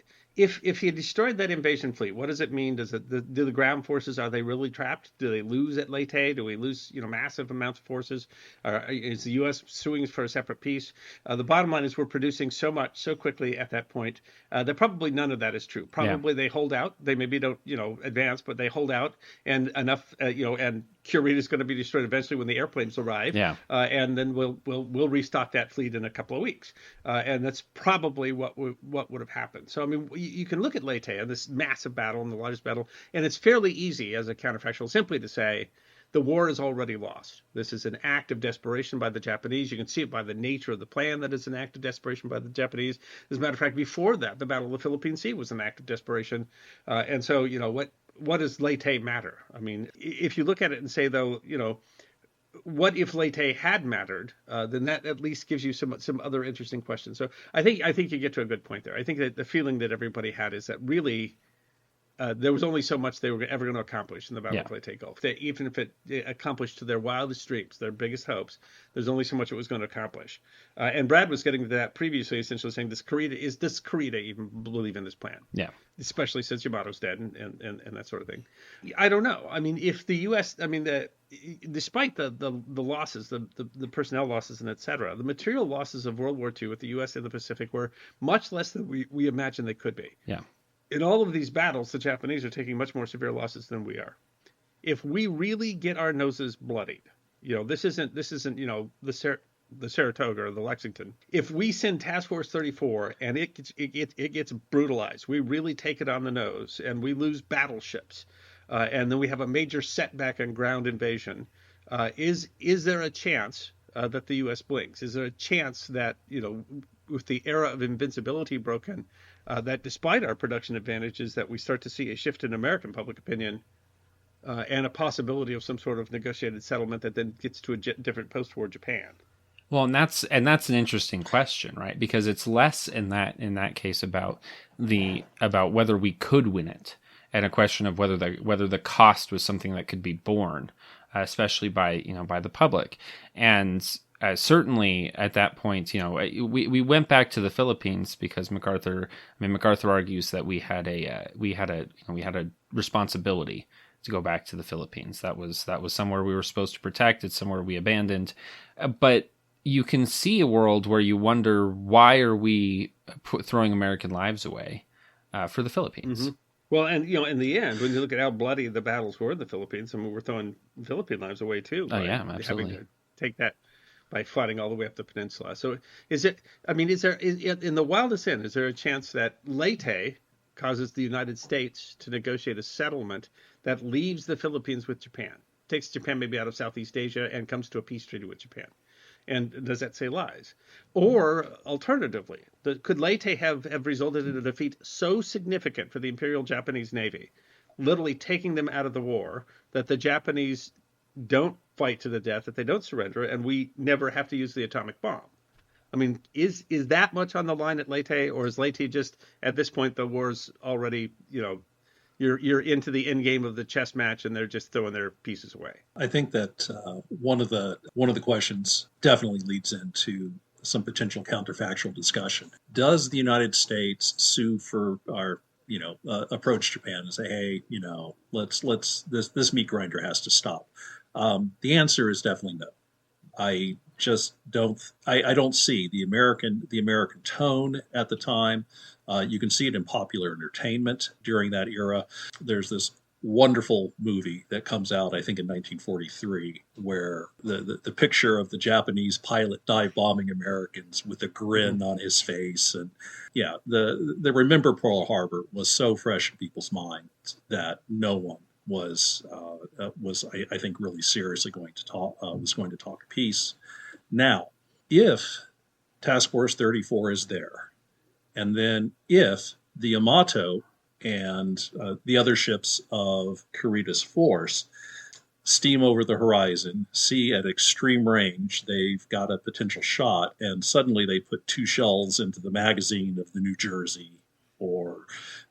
he destroyed that invasion fleet, what does it mean? Do the ground forces, are they really trapped? Do they lose at Leyte? Do we lose massive amounts of forces? Is the U.S. suing for a separate peace? The bottom line is we're producing so much so quickly at that point that probably none of that is true. Probably They hold out. They maybe don't advance, but they hold out, and enough and Kurita is going to be destroyed eventually when the airplanes arrive. Yeah. And then we'll restock that fleet in a couple of weeks. And that's probably what would have happened. So I mean, you can look at Leyte and this massive battle and the largest battle, and it's fairly easy as a counterfactual simply to say the war is already lost. This is an act of desperation by the Japanese. You can see it by the nature of the plan that it's an act of desperation by the Japanese. As a matter of fact, before that, the Battle of the Philippine Sea was an act of desperation. And so, what does Leyte matter? I mean, if you look at it and say, though, what if Leyte had mattered? Then that at least gives you some other interesting questions. So I think you get to a good point there. I think that the feeling that everybody had is that really there was only so much they were ever going to accomplish in the Battle of Leyte Gulf. That even if it accomplished to their wildest dreams, their biggest hopes, there's only so much it was going to accomplish. And Brad was getting to that previously, essentially saying, does Korea even believe in this plan? Yeah. Especially since Yamato's dead and that sort of thing. I don't know. I mean, if the U.S., despite the losses, the personnel losses and et cetera, the material losses of World War II with the U.S. in the Pacific were much less than we imagined they could be. Yeah. In all of these battles, the Japanese are taking much more severe losses than we are. If we really get our noses bloodied, this isn't the Saratoga or the Lexington. If we send Task Force 34 and it gets brutalized, we really take it on the nose and we lose battleships, and then we have a major setback and ground invasion. Is there a chance that the U.S. blinks? Is there a chance that with the era of invincibility broken, that despite our production advantages, that we start to see a shift in American public opinion and a possibility of some sort of negotiated settlement that then gets to a different post-war Japan? Well, and that's an interesting question, right? Because it's less in that case about whether we could win it, and a question of whether the cost was something that could be borne, especially by the public. And certainly at that point, we went back to the Philippines because MacArthur argues that we had a responsibility to go back to the Philippines. That was somewhere we were supposed to protect. It's somewhere we abandoned, but you can see a world where you wonder, why are we throwing American lives away for the Philippines? Mm-hmm. Well, and in the end, when you look at how bloody the battles were in the Philippines, we're throwing Philippine lives away too. Oh yeah, absolutely. Having to take that by fighting all the way up the peninsula. So is there in the wildest end, is there a chance that Leyte causes the United States to negotiate a settlement that leaves the Philippines with Japan, takes Japan maybe out of Southeast Asia and comes to a peace treaty with Japan? And does that say lies? Or alternatively, could Leyte have resulted in a defeat so significant for the Imperial Japanese Navy, literally taking them out of the war, that the Japanese don't fight to the death, that they don't surrender, and we never have to use the atomic bomb? I mean, is that much on the line at Leyte, or is Leyte just, at this point, the war's already, you're into the end game of the chess match and they're just throwing their pieces away? I think that one of the questions definitely leads into some potential counterfactual discussion. Does the United States sue for our approach Japan and say, hey, this meat grinder has to stop? The answer is definitely no. I just don't. I don't see the American tone at the time. You can see it in popular entertainment during that era. There's this wonderful movie that comes out, I think, in 1943, where the picture of the Japanese pilot dive bombing Americans with a grin on his face, and the Remember Pearl Harbor was so fresh in people's minds that no one was I think really seriously going to talk peace. Now, if Task Force 34 is there, and then if the Yamato and the other ships of Kurita's force steam over the horizon, see at extreme range they've got a potential shot, and suddenly they put 2 shells into the magazine of the New Jersey or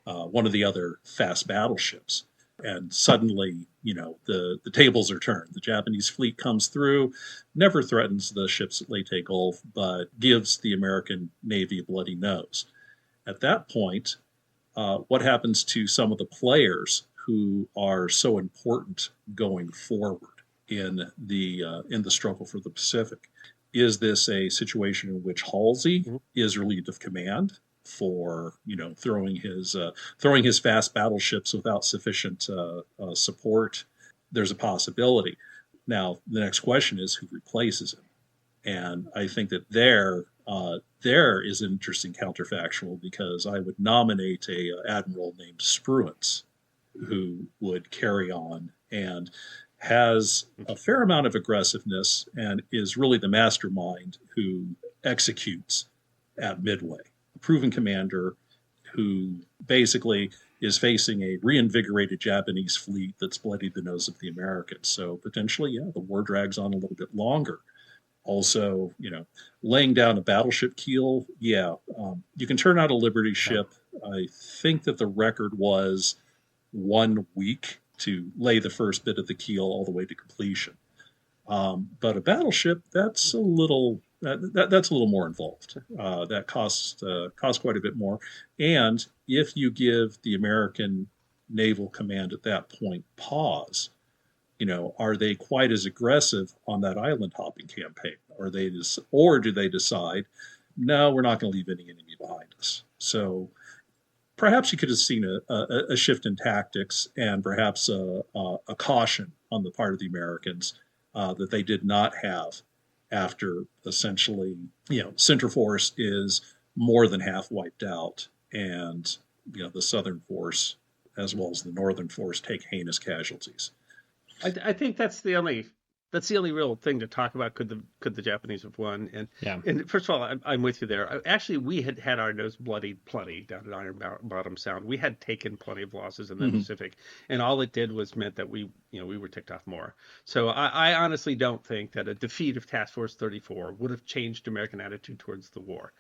one of the other fast battleships, and suddenly, the tables are turned. The Japanese fleet comes through, never threatens the ships at Leyte Gulf, but gives the American Navy a bloody nose. At that point, what happens to some of the players who are so important going forward in the struggle for the Pacific? Is this a situation in which Halsey is relieved of command for throwing his fast battleships without sufficient support? There's a possibility. Now the next question is, who replaces him? And I think that there is an interesting counterfactual, because I would nominate a admiral named Spruance, who would carry on and has a fair amount of aggressiveness and is really the mastermind who executes at Midway. A proven commander who basically is facing a reinvigorated Japanese fleet that's bloodied the nose of the Americans. So potentially, yeah, the war drags on a little bit longer. Also, laying down a battleship keel, yeah, you can turn out a Liberty ship. I think that the record was 1 week to lay the first bit of the keel all the way to completion. But a battleship, that's a little that's a little more involved. That costs quite a bit more. And if you give the American Naval Command at that point pause, are they quite as aggressive on that island hopping campaign? Or do they decide, no, we're not going to leave any enemy behind us? So perhaps you could have seen a shift in tactics and perhaps a caution on the part of the Americans that they did not have after essentially, Center Force is more than half wiped out, and the Southern Force as well as the Northern Force take heinous casualties. I think that's the only real thing to talk about. Could the Japanese have won? And first of all, I'm with you there. Actually, we had our nose bloodied plenty down at Iron Bottom Sound. We had taken plenty of losses in the Pacific, and all it did was meant that we were ticked off more. So I honestly don't think that a defeat of Task Force 34 would have changed American attitude towards the war.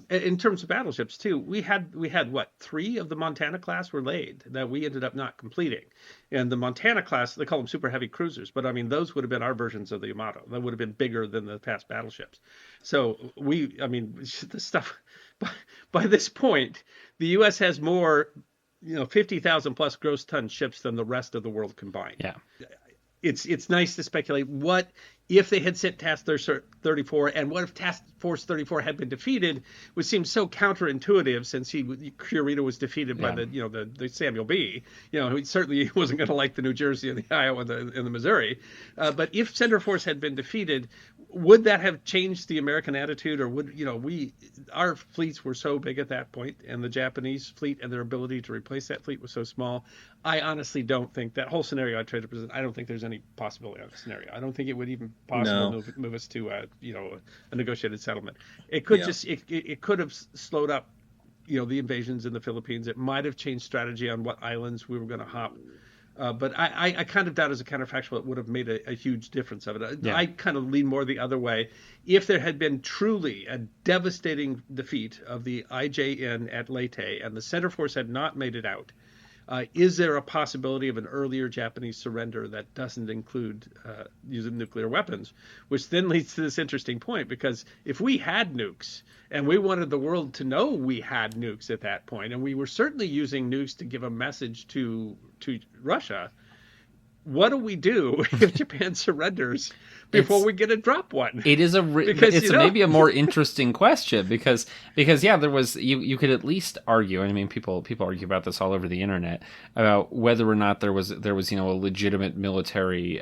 In terms of battleships too, we had what, 3 of the Montana class were laid that we ended up not completing, and the Montana class, they call them super heavy cruisers, but I mean those would have been our versions of the Yamato. That would have been bigger than the past battleships. So the stuff. By this point, the U.S. has more, 50,000 plus gross ton ships than the rest of the world combined. Yeah. It's nice to speculate what if they had sent Task 34, and what if Task Force 34 had been defeated, which seems so counterintuitive since Kurita was defeated by the Samuel B. He certainly wasn't going to like the New Jersey and the Iowa and the Missouri. But if Center Force had been defeated, would that have changed the American attitude, or would our fleets were so big at that point, and the Japanese fleet and their ability to replace that fleet was so small? I honestly don't think that whole scenario I tried to present. I don't think there's any possibility of a scenario. I don't think it would even possible move us to a negotiated settlement. It could it could have slowed up the invasions in the Philippines. It might have changed strategy on what islands we were going to hop. But I kind of doubt as a counterfactual it would have made a huge difference of it. I kind of lean more the other way. If there had been truly a devastating defeat of the IJN at Leyte and the Center Force had not made it out, is there a possibility of an earlier Japanese surrender that doesn't include using nuclear weapons? Which then leads to this interesting point, because if we had nukes and we wanted the world to know we had nukes at that point, and we were certainly using nukes to give a message to Russia, what do we do if Japan surrenders before we get to drop one? It is maybe a more interesting question because there was you could at least argue, and I mean people argue about this all over the internet about whether or not there was a legitimate military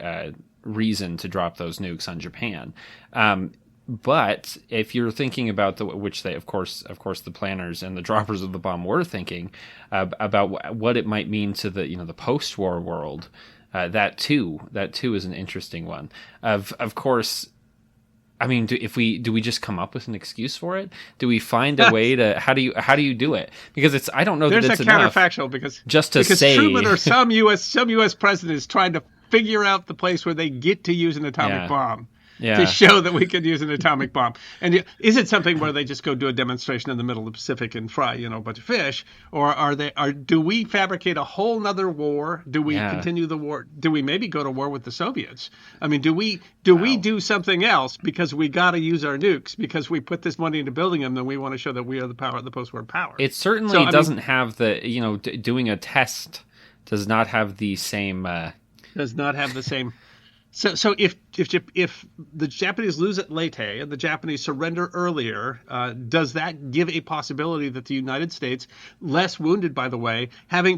reason to drop those nukes on Japan. But if you're thinking about which they, of course, the planners and the droppers of the bomb were thinking about what it might mean to the post-war world. That too is an interesting one. Of course, I mean, do we just come up with an excuse for it? Do we find a way to how do you do it? Because I don't know that it's enough. There's a counterfactual because Truman or some U.S. president is trying to figure out the place where they get to use an atomic bomb. To show that we could use an atomic bomb. And is it something where they just go do a demonstration in the middle of the Pacific and fry, a bunch of fish? Or do we fabricate a whole nother war? Do we continue the war? Do we maybe go to war with the Soviets? I mean, do we do something else because we got to use our nukes because we put this money into building them and we want to show that we are the post-war power? It certainly doesn't have the, doing a test does not have the same... Does not have the same... So if the Japanese lose at Leyte and the Japanese surrender earlier, does that give a possibility that the United States, less wounded by the way,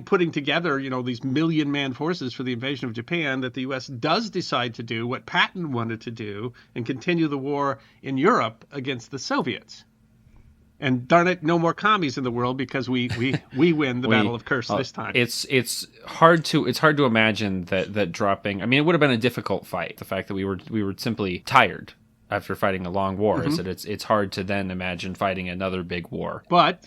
putting together these million-man forces for the invasion of Japan, that the U.S. does decide to do what Patton wanted to do and continue the war in Europe against the Soviets? And darn it, no more commies in the world because we win the Battle of Kursk this time. It's hard to imagine that dropping. I mean, it would have been a difficult fight. The fact that we were simply tired after fighting a long war is that it's hard to then imagine fighting another big war. But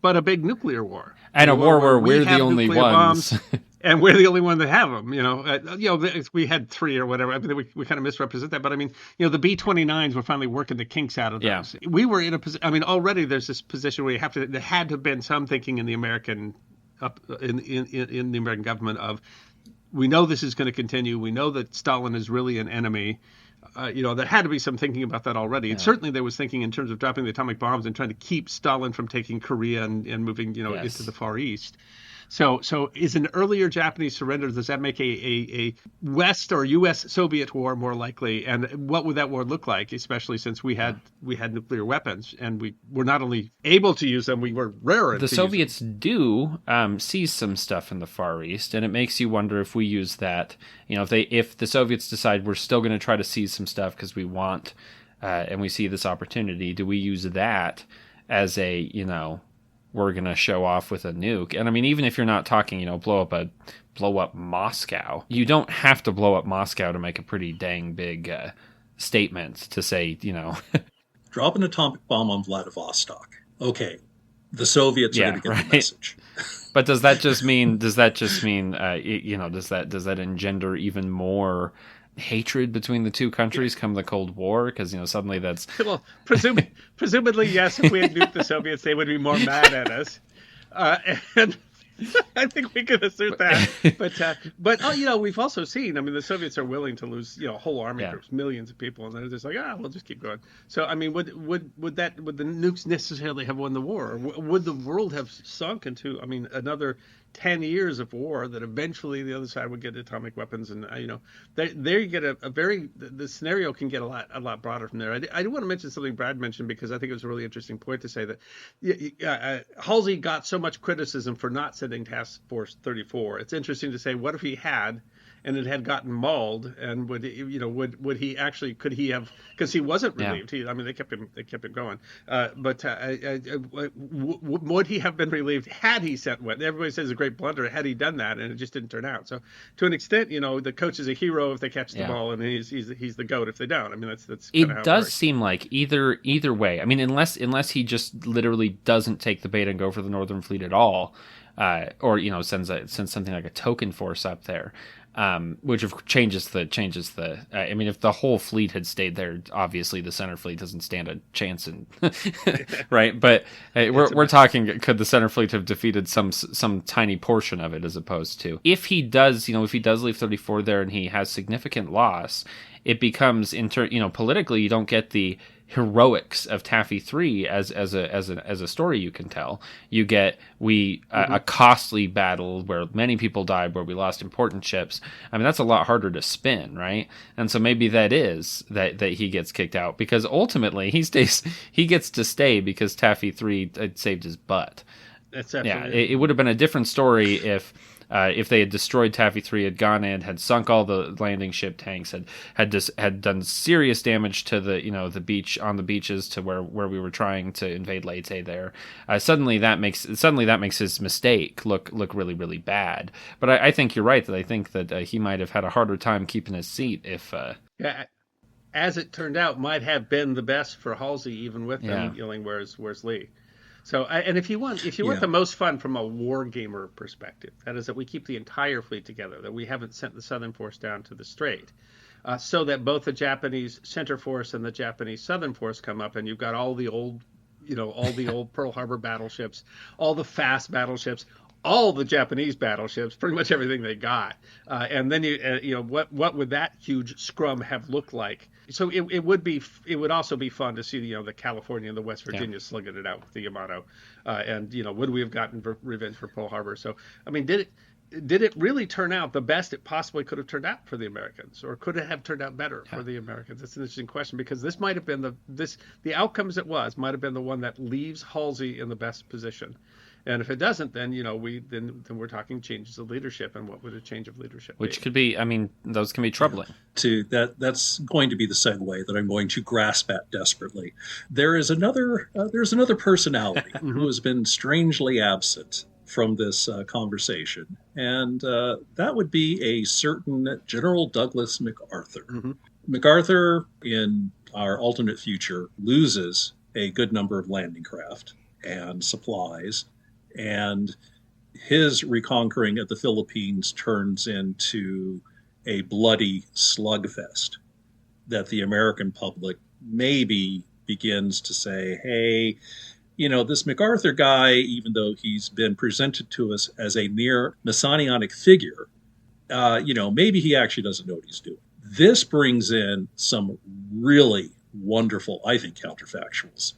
but a big nuclear war. And a war where we're the have only nuclear ones. bombs, and we're the only one that have them. We had 3 or whatever. I mean, we kind of misrepresent that, but I mean, the B-29s were finally working the kinks out of those. Yeah. We were in a position. I mean, already there's this position where there had to have been some thinking in the American in the American government of, we know this is going to continue. We know that Stalin is really an enemy. There had to be some thinking about that already. And certainly there was thinking in terms of dropping the atomic bombs and trying to keep Stalin from taking Korea and moving, into the Far East. So is an earlier Japanese surrender, does that make a West or U.S.-Soviet war more likely? And what would that war look like, especially since we had nuclear weapons and we were not only able to use them, we were rarer. The Soviets do seize some stuff in the Far East, and it makes you wonder if we use that. If the Soviets decide we're still going to try to seize some stuff because we want, and we see this opportunity, do we use that as a, we're going to show off with a nuke? And I mean, even if you're not talking, blow up Moscow, you don't have to blow up Moscow to make a pretty dang big statement to say, drop an atomic bomb on Vladivostok. Okay, the Soviets are going to get the message. But does that just mean, does that engender even more hatred between the two countries come the Cold War? Because suddenly that's presumably yes. If we had nuked the Soviets, they would be more mad at us, and I think we could assert that. But we've also seen. I mean, the Soviets are willing to lose whole army groups, millions of people, and they're just like, we'll just keep going. So I mean, would the nukes necessarily have won the war? Or would the world have sunk into another 10 years of war that eventually the other side would get atomic weapons? And there you get the scenario can get a lot broader from there. I do want to mention something Brad mentioned, because I think it was a really interesting point to say that Halsey got so much criticism for not sending Task Force 34. It's interesting to say, what if he had, and it had gotten mauled, and would he actually, could he have, because he wasn't relieved. They kept him going. Would he have been relieved had he sent one? Everybody says it's a great blunder had he done that, and it just didn't turn out. So to an extent, the coach is a hero if they catch the ball, and he's the GOAT if they don't. I mean, that's it how does it seem like either way. I mean, unless he just literally doesn't take the bait and go for the Northern Fleet at all, or sends something like a token force up there. Which changes the. I mean, if the whole fleet had stayed there, obviously the center fleet doesn't stand a chance, right? But we're talking, could the center fleet have defeated some tiny portion of it, as opposed to if he does leave 34 there and he has significant loss, it becomes politically you don't get the heroics of Taffy 3 as a story you can tell. You get a costly battle where many people died, where we lost important ships. I mean, that's a lot harder to spin, right? And so maybe that he gets kicked out, because ultimately he gets to stay because Taffy 3 saved his butt. That's absolutely. Yeah, it would have been a different story if they had destroyed Taffy 3, had gone in, had sunk all the landing ship tanks, had done serious damage to the beach, on the beaches to where we were trying to invade Leyte there. Suddenly that makes his mistake look really, really bad. But I think you're right, that I think that he might have had a harder time keeping his seat if. As it turned out, might have been the best for Halsey, even with them yelling, "Where's Lee?" So, and if you want the most fun from a war gamer perspective, that is that we keep the entire fleet together, that we haven't sent the Southern Force down to the Strait, so that both the Japanese Center Force and the Japanese Southern Force come up, and you've got all the old Pearl Harbor battleships, all the fast battleships, all the Japanese battleships, pretty much everything they got, and then what would that huge scrum have looked like? So it would also be fun to see the California and the West Virginia slugging it out with the Yamato, and would we have gotten revenge for Pearl Harbor? So I mean, did it really turn out the best it possibly could have turned out for the Americans, or could it have turned out better for the Americans? That's an interesting question, because this might have been the outcome as it might have been the one that leaves Halsey in the best position. And if it doesn't, then we're talking changes of leadership, and what would a change of leadership Which be? could be, I mean, those can be troubling. That's going to be the segue that I'm going to grasp at desperately. There's another personality who has been strangely absent from this conversation, and that would be a certain General Douglas MacArthur. MacArthur, in our alternate future, loses a good number of landing craft and supplies, And his reconquering of the Philippines turns into a bloody slugfest that the American public maybe begins to say, hey, this MacArthur guy, even though he's been presented to us as a near messianic figure, maybe he actually doesn't know what he's doing. This brings in some really wonderful, I think, counterfactuals.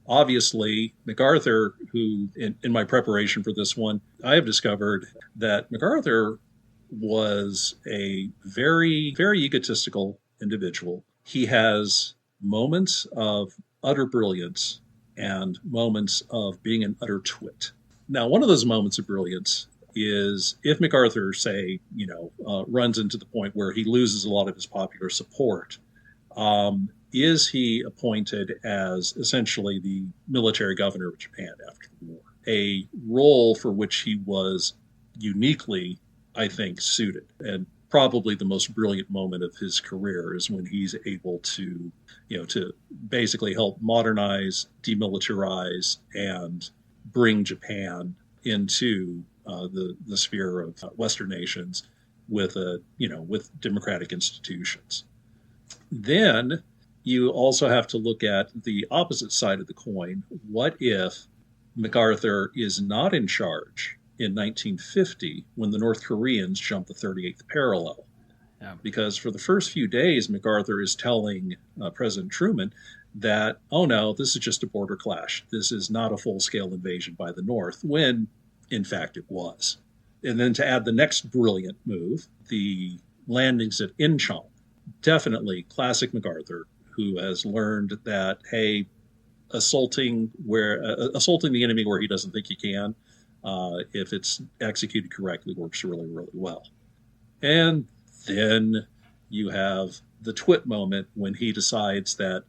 Obviously, MacArthur, who in my preparation for this one, I have discovered that MacArthur was a very, very egotistical individual. He has moments of utter brilliance and moments of being an utter twit. Now, one of those moments of brilliance is if MacArthur, say, runs into the point where he loses a lot of his popular support, is he appointed as essentially the military governor of Japan after the war, a role for which he was uniquely, I think, suited. And probably the most brilliant moment of his career is when he's able to, to basically help modernize, demilitarize, and bring Japan into the sphere of Western nations with with democratic institutions. Then you also have to look at the opposite side of the coin. What if MacArthur is not in charge in 1950 when the North Koreans jump the 38th parallel? Yeah. Because for the first few days, MacArthur is telling President Truman that, oh no, this is just a border clash. This is not a full-scale invasion by the North, when in fact it was. And then to add the next brilliant move, the landings at Incheon, definitely classic MacArthur, who has learned that, hey, assaulting the enemy where he doesn't think he can, if it's executed correctly, works really, really well. And then you have the twit moment when he decides that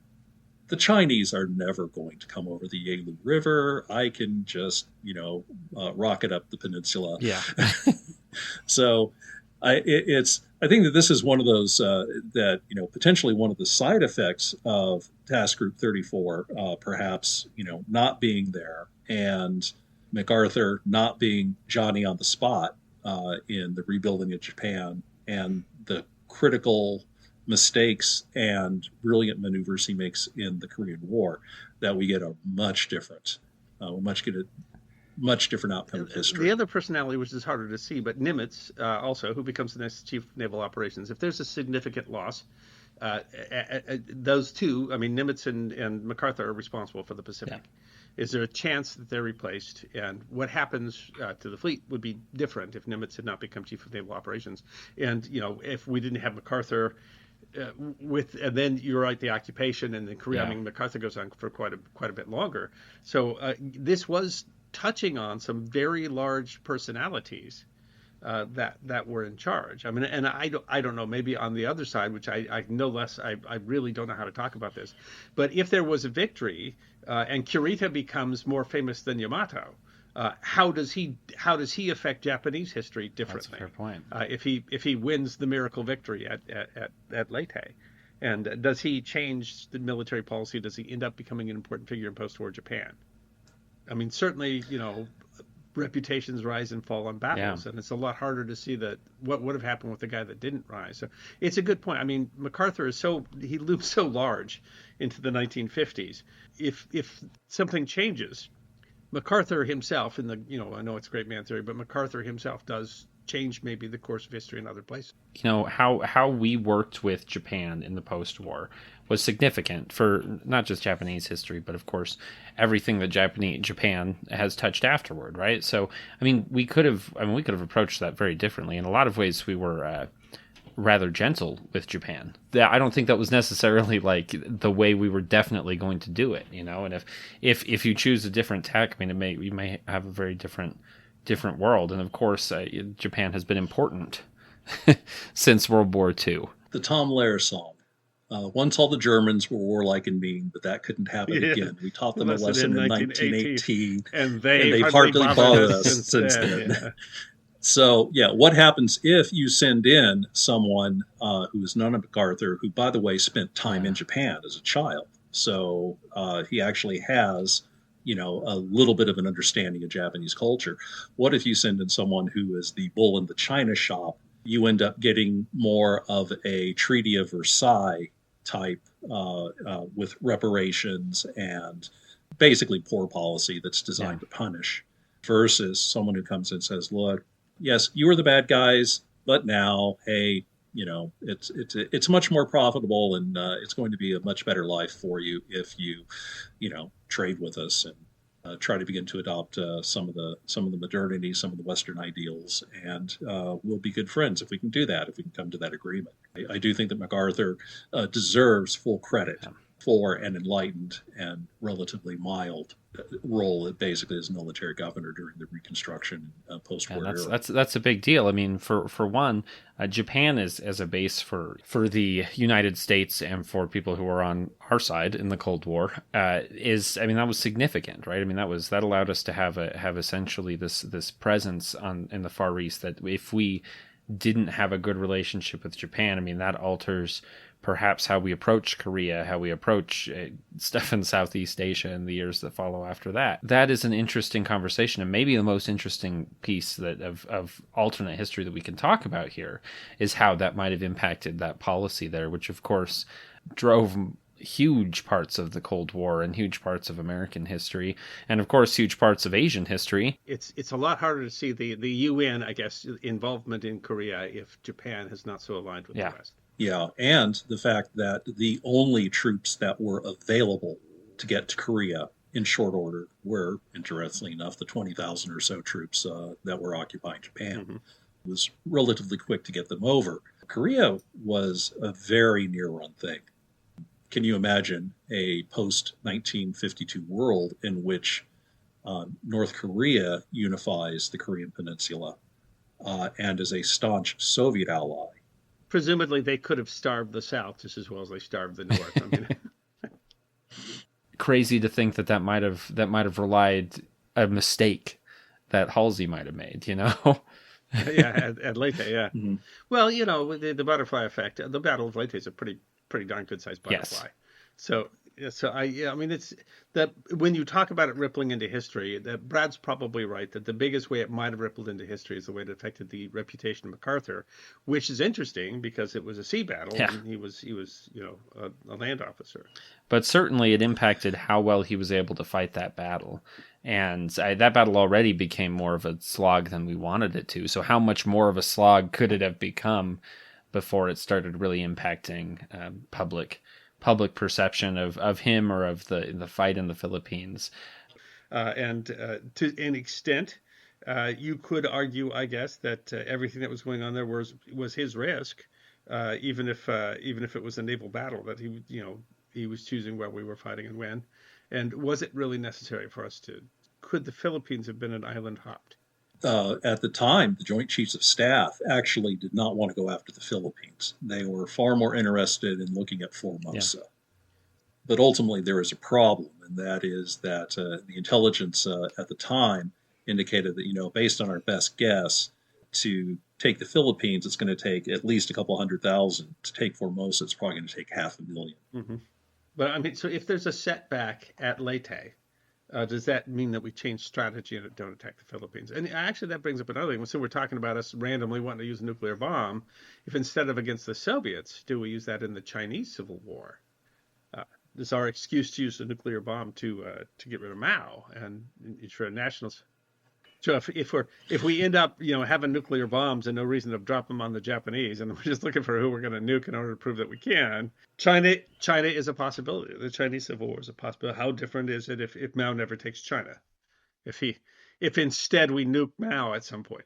the Chinese are never going to come over the Yalu River. I can just, rocket up the peninsula. Yeah. So I think that this is one of those that, potentially one of the side effects of Task Group 34, perhaps, not being there, and MacArthur not being Johnny on the spot in the rebuilding of Japan, and the critical mistakes and brilliant maneuvers he makes in the Korean War, that we get a much different outcome of history. The other personality, which is harder to see, but Nimitz also, who becomes the next chief of naval operations, if there's a significant loss, those two, Nimitz and MacArthur are responsible for the Pacific. Yeah. Is there a chance that they're replaced? And what happens to the fleet would be different if Nimitz had not become chief of naval operations. And, if we didn't have MacArthur and then you're right, the occupation and the Korea, Yeah. MacArthur goes on for quite a bit longer. So this was touching on some very large personalities that were in charge. And I don't know, maybe on the other side, which I know less, I really don't know how to talk about this. But if there was a victory and Kurita becomes more famous than Yamato, how does he affect Japanese history differently? That's a fair point. If he wins the miracle victory at Leyte, and does he change the military policy? Does he end up becoming an important figure in post-war Japan? Certainly, reputations rise and fall on battles, and it's a lot harder to see that what would have happened with the guy that didn't rise. So it's a good point. MacArthur he looms so large into the 1950s. If something changes, MacArthur himself, I know it's great man theory, but MacArthur himself does change maybe the course of history in other places. How we worked with Japan in the post-war was significant for not just Japanese history, but of course everything that Japan has touched afterward, right? So we could have approached that very differently. In a lot of ways, we were rather gentle with Japan. I don't think that was necessarily like the way we were definitely going to do it, And if you choose a different tack, we may have a very different world. And of course, Japan has been important since World War II. The Tom Lehrer song. Once all the Germans were warlike and mean, but that couldn't happen again. We taught them a lesson in 1918, and they've hardly bothered us since then. Yeah. So, what happens if you send in someone who is none of MacArthur, who, by the way, spent time in Japan as a child? So he actually has a little bit of an understanding of Japanese culture. What if you send in someone who is the bull in the china shop? You end up getting more of a Treaty of Versailles type with reparations and basically poor policy that's designed to punish, versus someone who comes in and says, look, yes, you were the bad guys, but now, hey, it's much more profitable, and it's going to be a much better life for you if you trade with us and try to begin to adopt some of the modernity, some of the Western ideals, and we'll be good friends if we can do that, if we can come to that agreement. I do think that MacArthur deserves full credit for an enlightened and relatively mild role, basically as military governor during the Reconstruction post-war era. That's a big deal. I mean, for one, Japan is as a base for the United States and for people who are on our side in the Cold War that was significant, right? I mean, that allowed us to have essentially this presence in the Far East, that if we didn't have a good relationship with Japan, I mean, that alters perhaps how we approach Korea, how we approach stuff in Southeast Asia in the years that follow after that. That is an interesting conversation, and maybe the most interesting piece of alternate history that we can talk about here is how that might have impacted that policy there, which of course drove huge parts of the Cold War and huge parts of American history, and of course huge parts of Asian history. It's a lot harder to see the UN, I guess, involvement in Korea if Japan has not so aligned with the West. Yeah, and the fact that the only troops that were available to get to Korea in short order were, interestingly enough, the 20,000 or so troops that were occupying Japan. Mm-hmm. It was relatively quick to get them over. Korea was a very near-run thing. Can you imagine a post-1952 world in which North Korea unifies the Korean Peninsula and is a staunch Soviet ally? Presumably, they could have starved the South just as well as they starved the North. I mean, crazy to think that might have relied a mistake that Halsey might have made. At Leyte, yeah. Mm-hmm. Well, the butterfly effect. The Battle of Leyte is a pretty darn good sized butterfly. Yes. So I mean, it's that when you talk about it rippling into history, that Brad's probably right that the biggest way it might have rippled into history is the way it affected the reputation of MacArthur, which is interesting because it was a sea battle and he was a land officer. But certainly it impacted how well he was able to fight that battle. And that battle already became more of a slog than we wanted it to. So how much more of a slog could it have become before it started really impacting public perception of him or of the fight in the Philippines? And to an extent, you could argue, I guess, that everything that was going on there was his risk, even if it was a naval battle that he was choosing where we were fighting and when. And was it really necessary for us to? Could the Philippines have been an island hopped? At the time, the Joint Chiefs of Staff actually did not want to go after the Philippines. They were far more interested in looking at Formosa. Yeah. But ultimately, there is a problem, and that is that the intelligence at the time indicated that, based on our best guess, to take the Philippines, it's going to take at least a couple 100,000. To take Formosa, it's probably going to take 500,000. Mm-hmm. But, I mean, so if there's a setback at Leyte, does that mean that we change strategy and don't attack the Philippines? And actually, that brings up another thing. So we're talking about us randomly wanting to use a nuclear bomb. If instead of against the Soviets, do we use that in the Chinese Civil War? Is our excuse to use a nuclear bomb to get rid of Mao and ensure nationals? So if we end up having nuclear bombs and no reason to drop them on the Japanese, and we're just looking for who we're going to nuke in order to prove that we can, China is a possibility. The Chinese Civil War is a possibility. How different is it if Mao never takes China? If instead we nuke Mao at some point?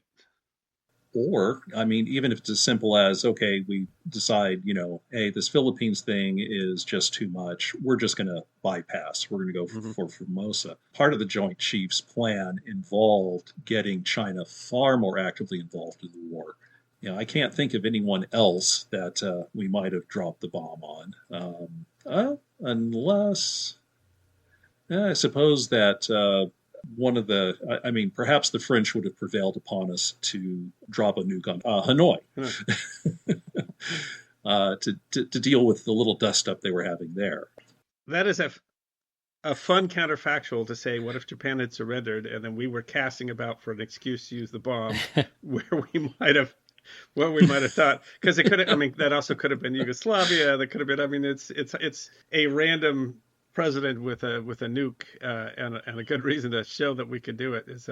Or, I mean, even if it's as simple as, okay, we decide, hey, this Philippines thing is just too much. We're just going to bypass. We're going to go for Formosa. Part of the Joint Chiefs plan involved getting China far more actively involved in the war. I can't think of anyone else that we might have dropped the bomb on, unless I suppose that one of the, perhaps the French would have prevailed upon us to drop a nuke on Hanoi to deal with the little dust up they were having there. That is a fun counterfactual to say, what if Japan had surrendered and then we were casting about for an excuse to use the bomb where we might have, what we might have thought, because it could have, I mean, that also could have been Yugoslavia. That could have been, I mean, it's a random president with a nuke and a good reason to show that we could do it is,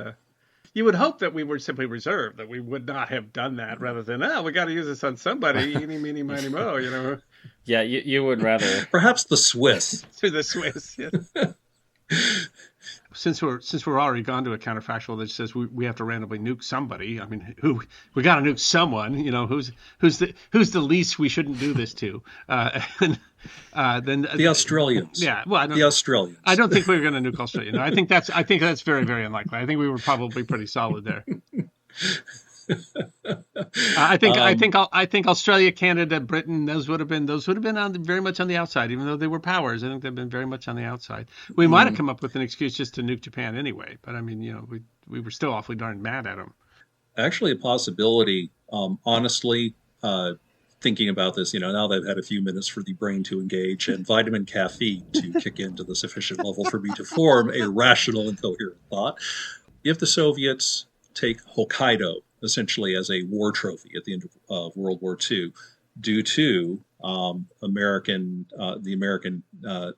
you would hope that we were simply reserved, that we would not have done that rather than, we got to use this on somebody, eeny, meeny, miny, mo, you know. Yeah, you would rather. Perhaps the Swiss. To the Swiss, yes. Since we're already gone to a counterfactual that says we have to randomly nuke somebody, I mean, we got to nuke someone, you know, who's the least we shouldn't do this to, then the Australians. Yeah, well, the Australians. I don't think we were going to nuke Australia. No, I think that's very, very unlikely. I think we were probably pretty solid there. I think Australia, Canada, Britain, those would have been very much on the outside, even though they were powers. I think they've been very much on the outside. We might have come up with an excuse just to nuke Japan anyway, but I mean, you know, we were still awfully darn mad at them. Actually, a possibility. Honestly, thinking about this, you know, now that I've had a few minutes for the brain to engage and vitamin caffeine to kick into the sufficient level for me to form a rational and coherent thought. If the Soviets take Hokkaido essentially as a war trophy at the end of World War II, due to the American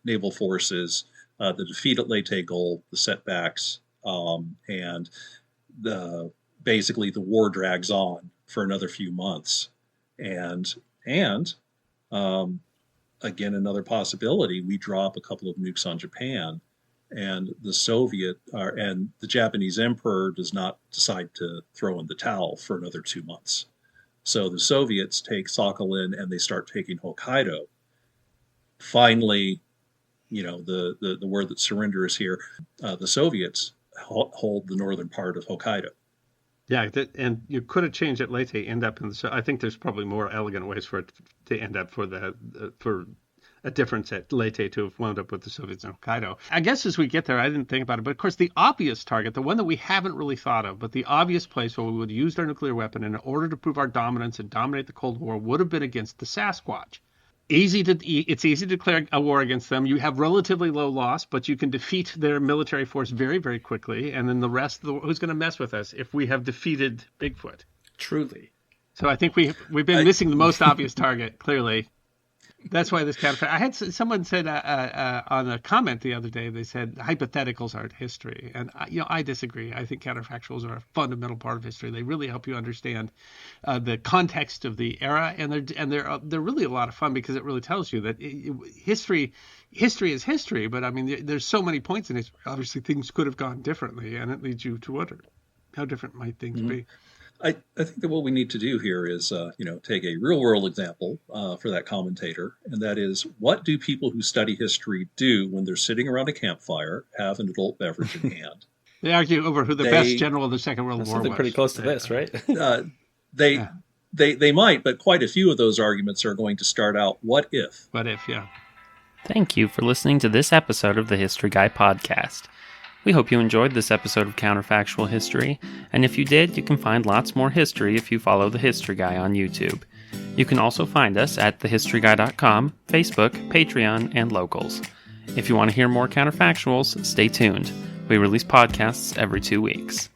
naval forces, the defeat at Leyte Gulf, the setbacks, and basically the war drags on for another few months. And again, another possibility, we drop a couple of nukes on Japan, and the Japanese emperor does not decide to throw in the towel for another 2 months. So the Soviets take Sakhalin and they start taking Hokkaido. Finally, you know, the word that surrender is here. The Soviets hold the northern part of Hokkaido. Yeah, and you could have changed it Leyte, end up in the. I think there's probably more elegant ways for it to end up for a difference at Leyte to have wound up with the Soviets in Hokkaido. I guess as we get there, I didn't think about it, but of course the obvious target, the one that we haven't really thought of, but the obvious place where we would have used our nuclear weapon in order to prove our dominance and dominate the Cold War would have been against the Sasquatch. It's easy to declare a war against them. You have relatively low loss, but you can defeat their military force very, very quickly. And then the rest, who's going to mess with us if we have defeated Bigfoot? Truly. So I think we've been missing the most obvious target, clearly. That's why this counterfeit. I had someone said on a comment the other day. They said hypotheticals aren't history, and I disagree. I think counterfactuals are a fundamental part of history. They really help you understand the context of the era, and they're really a lot of fun because it really tells you that history is history. But I mean, there's so many points in history. Obviously, things could have gone differently, and it leads you to wonder how different might things be. I think that what we need to do here is, take a real world example for that commentator, and that is, what do people who study history do when they're sitting around a campfire, have an adult beverage in hand? They argue over who the best general of the Second World War was. Pretty close to this, right? They might, but quite a few of those arguments are going to start out, what if? What if, yeah. Thank you for listening to this episode of the History Guy podcast. We hope you enjoyed this episode of Counterfactual History, and if you did, you can find lots more history if you follow The History Guy on YouTube. You can also find us at thehistoryguy.com, Facebook, Patreon, and Locals. If you want to hear more counterfactuals, stay tuned. We release podcasts every 2 weeks.